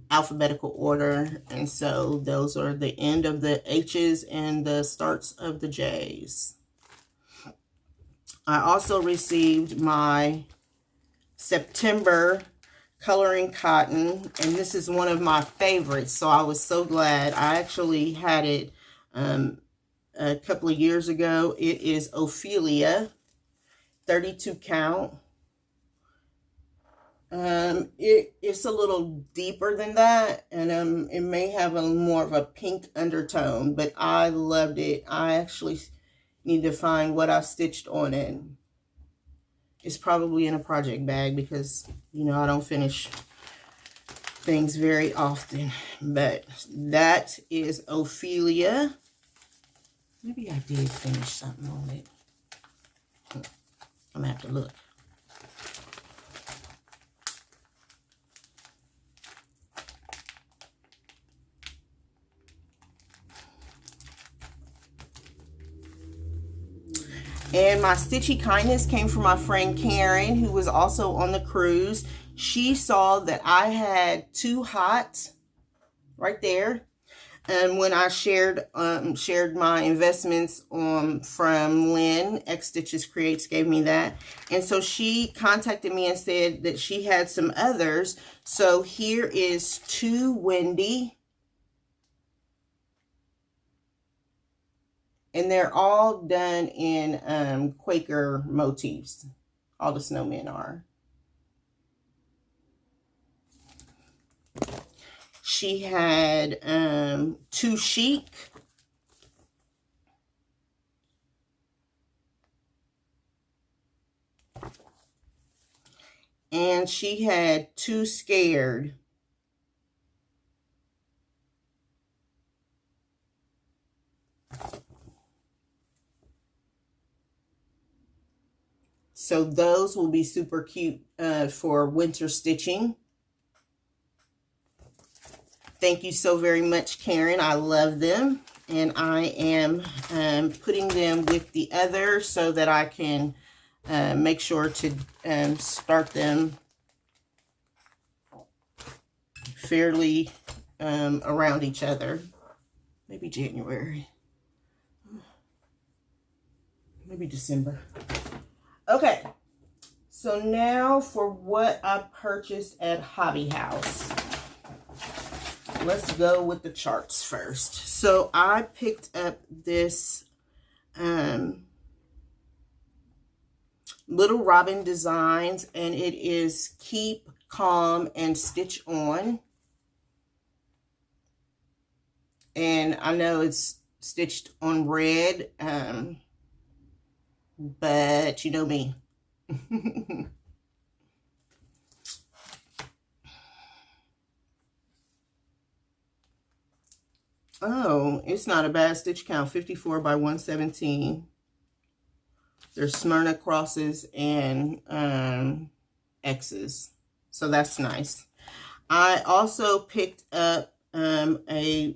alphabetical order. And so those are the end of the H's and the starts of the J's. I also received my September Coloring Cotton, and this is one of my favorites, so I was so glad. I actually had it a couple of years ago. It is Ophelia, 32 count. It's a little deeper than that, and it may have a more of a pink undertone, but I loved it. I actually need to find what I stitched on it. It's probably in a project bag because, you know, I don't finish things very often. But that is Ophelia. Maybe I did finish something on it. I'm going to have to look. And my Stitchy Kindness came from my friend Karen, who was also on the cruise. She saw that I had 2 hot right there. And when I shared my investments from Lynn, X Stitches Creates gave me that. And so she contacted me and said that she had some others. So here is 2 Wendy. And they're all done in Quaker motifs. All the snowmen are. She had 2 Chic. And she had 2 Scared. So those will be super cute for winter stitching. Thank you so very much, Karen. I love them. And I am putting them with the others so that I can make sure to start them fairly around each other. Maybe January. Maybe December. Okay, so now for what I purchased at Hobby House. let's go with the charts first. So I picked up this Little Robin Designs, and it is Keep Calm and Stitch On. And I know it's stitched on red, but you know me. Oh, it's not a bad stitch count. 54 by 117. There's Smyrna crosses and X's. So that's nice. I also picked up another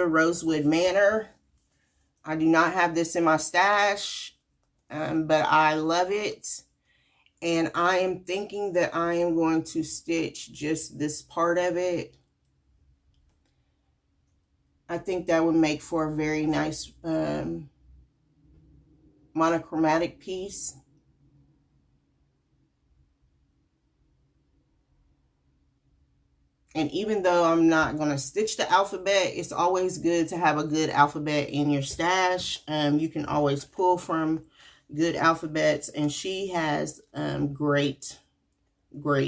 Rosewood Manor. I do not have this in my stash, but I love it. And I am thinking that I am going to stitch just this part of it. I think that would make for a very nice monochromatic piece. And even though I'm not going to stitch the alphabet, it's always good to have a good alphabet in your stash. You can always pull from good alphabets, and she has great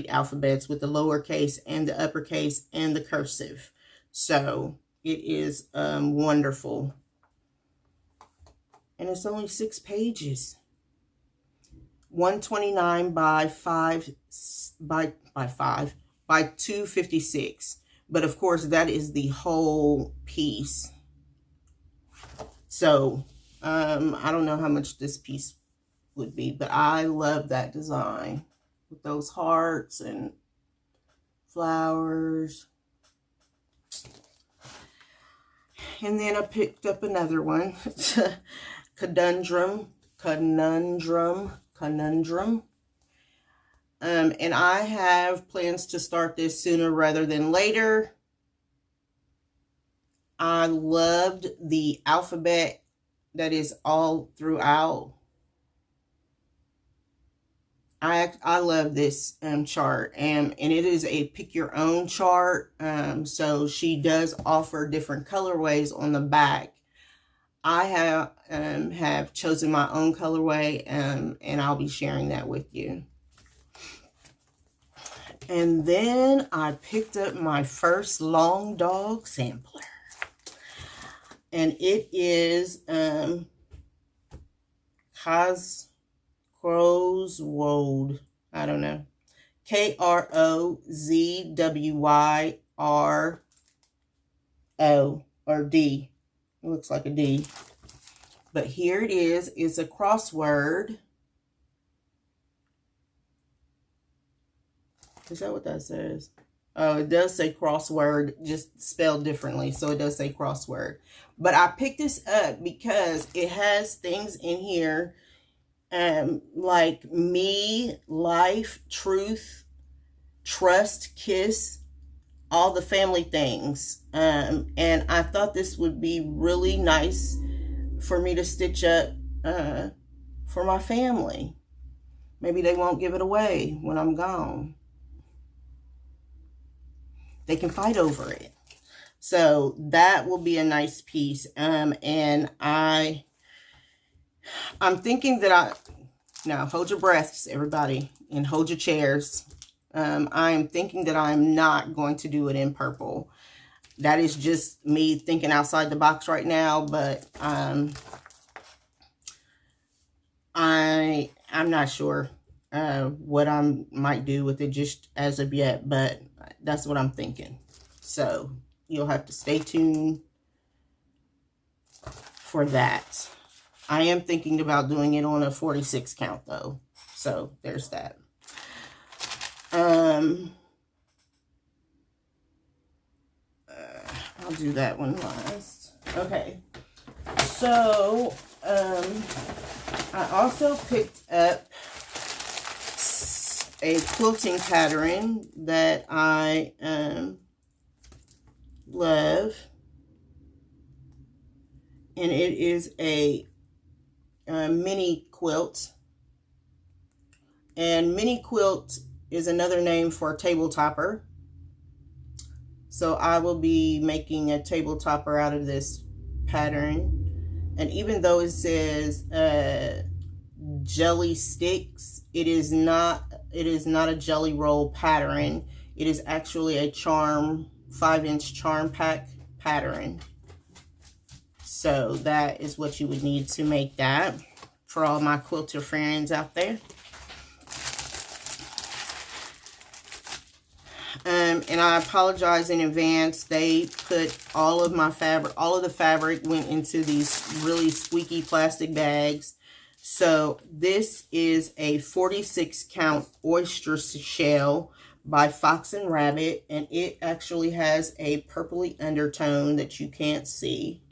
alphabets with the lowercase and the uppercase and the cursive. So it is wonderful. And it's only 6 pages. 129 by 256. But of course, that is the whole piece. So I don't know how much this piece would be, but I love that design with those hearts and flowers. And then I picked up another one, Conundrum. And I have plans to start this sooner rather than later. I loved the alphabet that is all throughout. I love this chart, and it is a pick your own chart. So she does offer different colorways on the back. I have chosen my own colorway, and I'll be sharing that with you. And then I picked up my first long dog sampler, and it is Rosewood. I don't know. Krozwyro or D. It looks like a D. But here it is. It's a crossword. Is that what that says? Oh, it does say crossword, just spelled differently. So it does say crossword. But I picked this up because it has things in here like me, life, truth, trust, kiss, all the family things. And I thought this would be really nice for me to stitch up for my family. Maybe they won't give it away when I'm gone. They can fight over it. So that will be a nice piece. And I'm thinking that now hold your breaths, everybody, and hold your chairs. I am thinking that I'm not going to do it in purple. That is just me thinking outside the box right now, but I'm not sure what I might do with it just as of yet, but that's what I'm thinking. So you'll have to stay tuned for that. I am thinking about doing it on a 46 count though. So there's that. I'll do that one last. Okay. So, I also picked up a quilting pattern that I love, and it is a mini quilt. And mini quilt is another name for a table topper. So I will be making a table topper out of this pattern. And even though it says jelly sticks, it is not a jelly roll pattern. It is actually a charm, 5-inch charm pack pattern. So that is what you would need to make that, for all my quilter friends out there. And I apologize in advance. They put all of my fabric, all of the fabric went into these really squeaky plastic bags. So this is a 46 count oyster shell by Fox and Rabbit, and it actually has a purpley undertone that you can't see.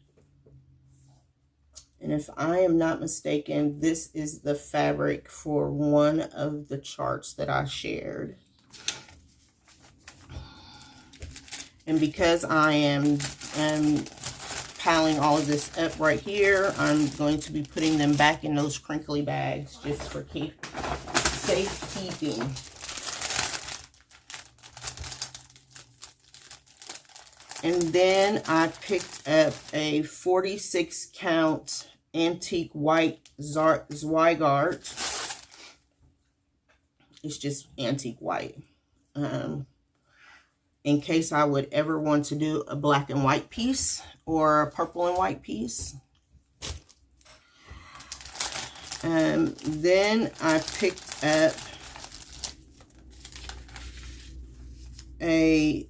And if I am not mistaken, this is the fabric for one of the charts that I shared. And because I am piling all of this up right here, I'm going to be putting them back in those crinkly bags just for safekeeping. And then I picked up a 46 count antique white Zweigart. It's just antique white. In case I would ever want to do a black and white piece or a purple and white piece. Then I picked up a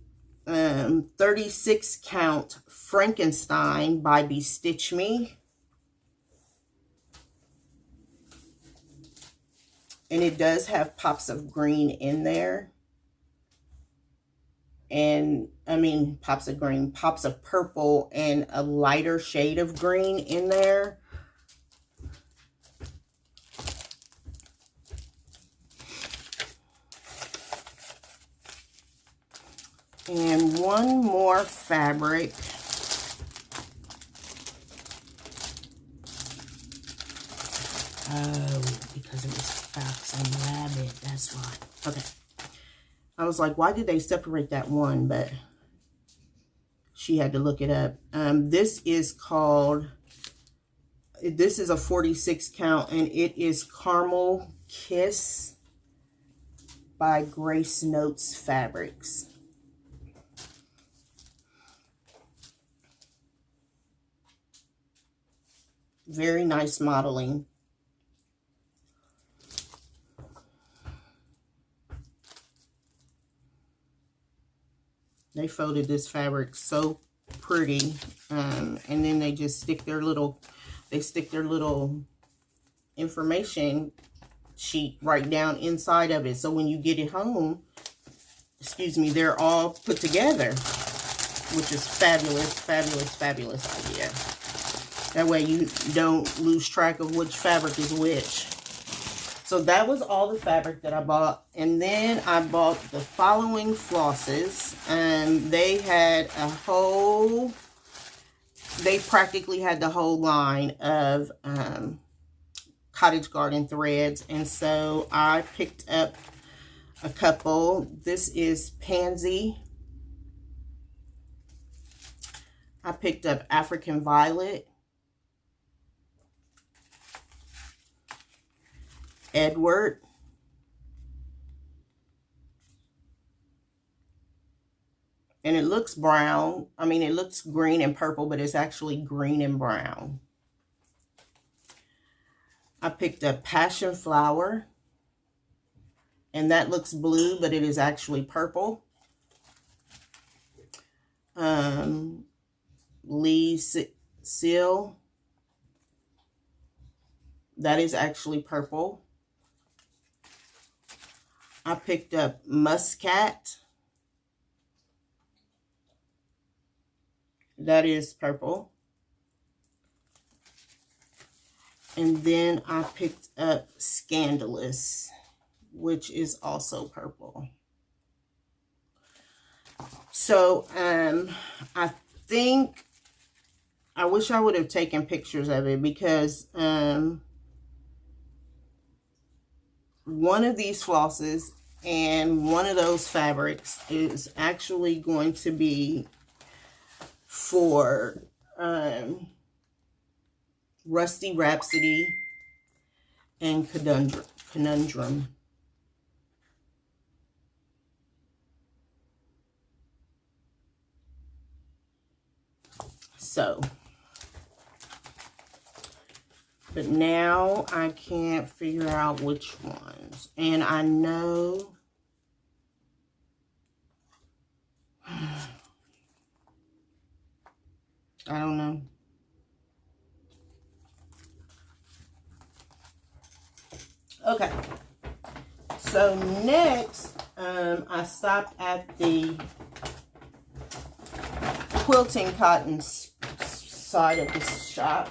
36 count Frankenstein by Bestitch Me. And it does have pops of green in there. And I mean, pops of green, pops of purple, and a lighter shade of green in there. And one more fabric. Oh, because it was Fox and Rabbit, that's why. Okay. I was like, why did they separate that one? But she had to look it up. This is a 46 count, and it is Caramel Kiss by Grace Notes Fabrics. Very nice modeling. They folded this fabric so pretty, and then they just stick their little, information sheet right down inside of it. So when you get it home, excuse me, they're all put together, which is fabulous, fabulous, fabulous idea. That way you don't lose track of which fabric is which. So that was all the fabric that I bought. And then I bought the following flosses. They had they practically had the whole line of Cottage Garden threads. And so I picked up a couple. This is Pansy. I picked up African Violet. Edward. And it looks brown. I mean, it looks green and purple, but it's actually green and brown. I picked up Passion Flower. And that looks blue, but it is actually purple. Lee Seal. That is actually purple. I picked up Muscat. That is purple. And then I picked up Scandalous, which is also purple. So, I think, I wish I would have taken pictures of it, because one of these flosses And one of those fabrics is actually going to be for Rusty Rhapsody and Conundrum. So, but now I can't figure out which ones. And I know I don't know. Okay. So next, I stopped at the quilting cotton side of the shop.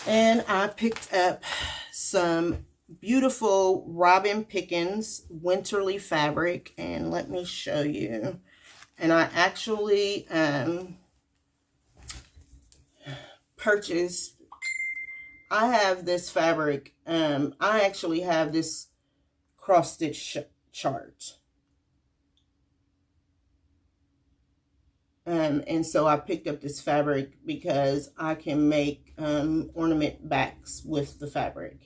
And I picked up some beautiful Robin Pickens winterly fabric. And let me show you. And I actually purchased, I have this fabric. I actually have this cross stitch chart. And so I picked up this fabric because I can make ornament backs with the fabric.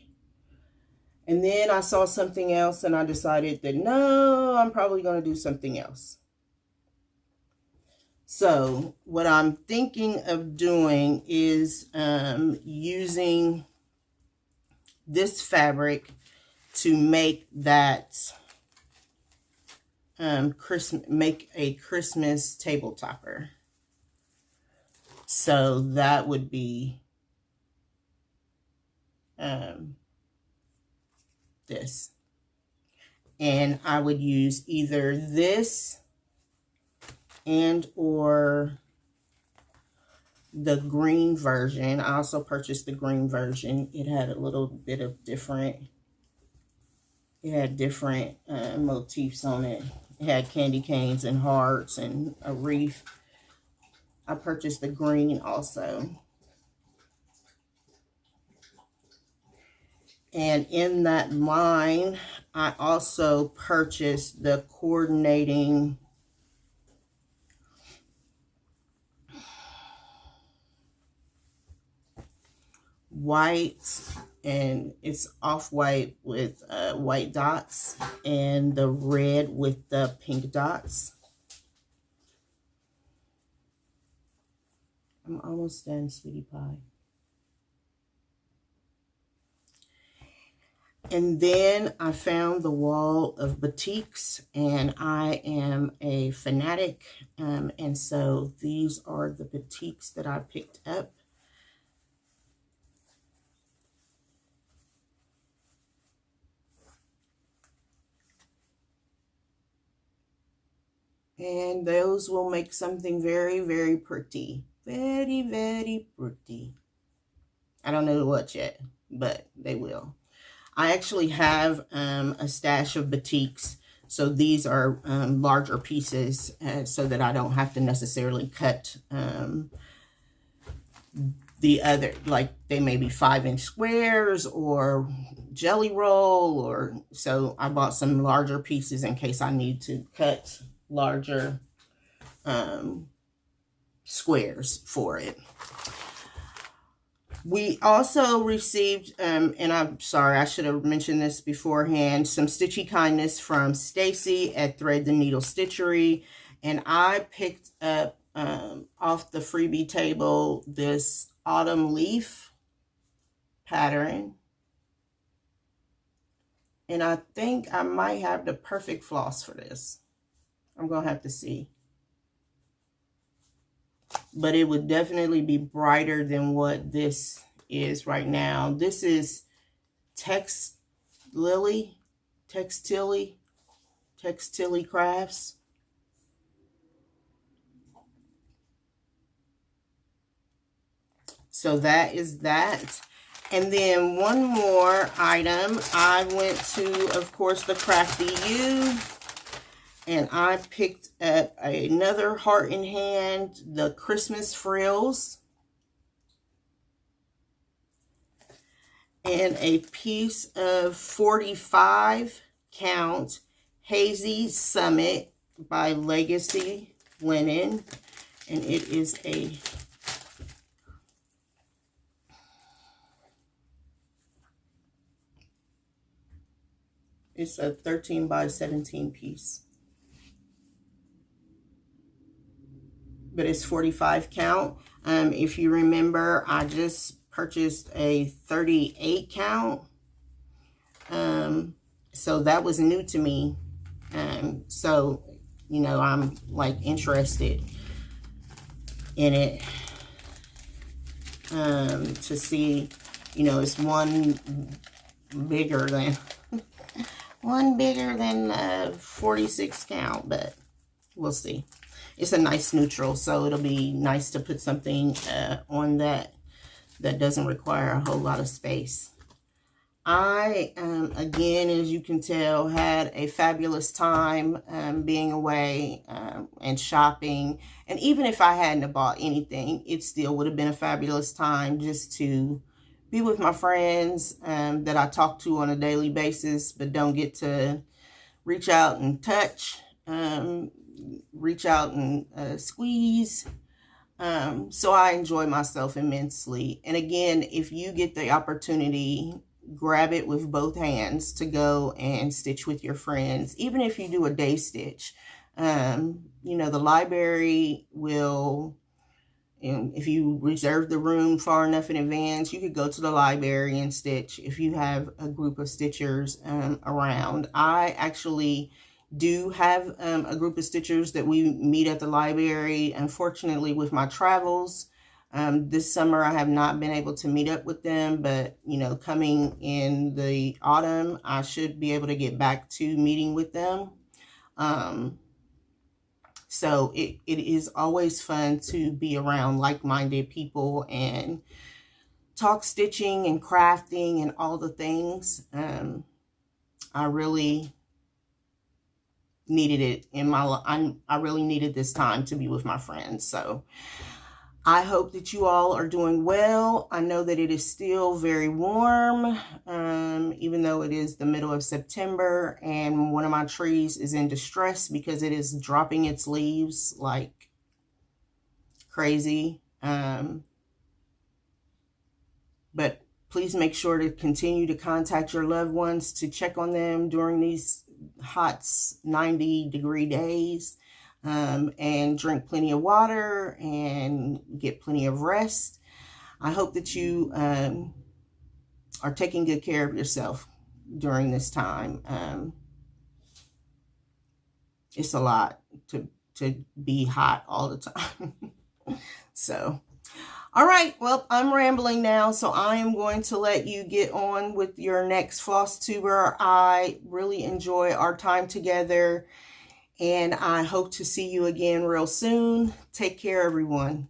And then I saw something else and I decided that no, I'm probably going to do something else. So what I'm thinking of doing is using this fabric to make that make a Christmas table topper. So that would be this. And I would use either this and or the green version. I also purchased the green version. It had a little bit of different, it had different motifs on it. It had candy canes and hearts and a wreath. I purchased the green also. And in that line, I also purchased the coordinating white, and it's off-white with white dots, and the red with the pink dots. I'm almost done, sweetie pie. And then I found the wall of Petits, and I am a fanatic, and so these are the Petits that I picked up. And those will make something very, very pretty. Very, very pretty. I don't know what yet, but they will. I actually have a stash of Petits. So these are larger pieces so that I don't have to necessarily cut the other, like they may be 5-inch squares or jelly roll, or so I bought some larger pieces in case I need to cut larger squares for it. We also received, and I'm sorry, I should have mentioned this beforehand, some stitchy kindness from Stacy at Thread the Needle Stitchery. And I picked up off the freebie table this autumn leaf pattern. And I think I might have the perfect floss for this. I'm going to have to see. But it would definitely be brighter than what this is right now. This is Textile Crafts. So that is that. And then one more item. I went to, of course, the Crafty U. And I picked up another Heart in Hand, the Christmas Frills. and a piece of 45 count Hazy Summit by Legacy Linen, and it is it's a 13 by 17 piece, but it's 45 count. If you remember, I just purchased a 38 count, so that was new to me. So, you know, I'm like interested in it, to see, you know, it's one bigger than 46 count, but we'll see. It's a nice neutral, so it'll be nice to put something on that doesn't require a whole lot of space. I, again, as you can tell, had a fabulous time being away and shopping. And even if I hadn't bought anything, it still would have been a fabulous time just to be with my friends that I talk to on a daily basis, but don't get to reach out and touch, reach out and squeeze. So I enjoy myself immensely. And again, if you get the opportunity, grab it with both hands to go and stitch with your friends. Even if you do a day stitch, you know, the library will, if you reserve the room far enough in advance, you could go to the library and stitch if you have a group of stitchers around. I actually do have a group of stitchers that we meet at the library. Unfortunately, with my travels, this summer I have not been able to meet up with them, but, you know, coming in the autumn, I should be able to get back to meeting with them. So it is always fun to be around like-minded people and talk stitching and crafting and all the things. I really needed it in my life. I really needed this time to be with my friends. So I hope that you all are doing well. I know that it is still very warm, even though it is the middle of September, and one of my trees is in distress because it is dropping its leaves like crazy. But please make sure to continue to contact your loved ones to check on them during these hot 90-degree days, and drink plenty of water and get plenty of rest. I hope that you are taking good care of yourself during this time. It's a lot to be hot all the time. So, all right, well, I'm rambling now, so I am going to let you get on with your next Flosstuber. I really enjoy our time together, and I hope to see you again real soon. Take care, everyone.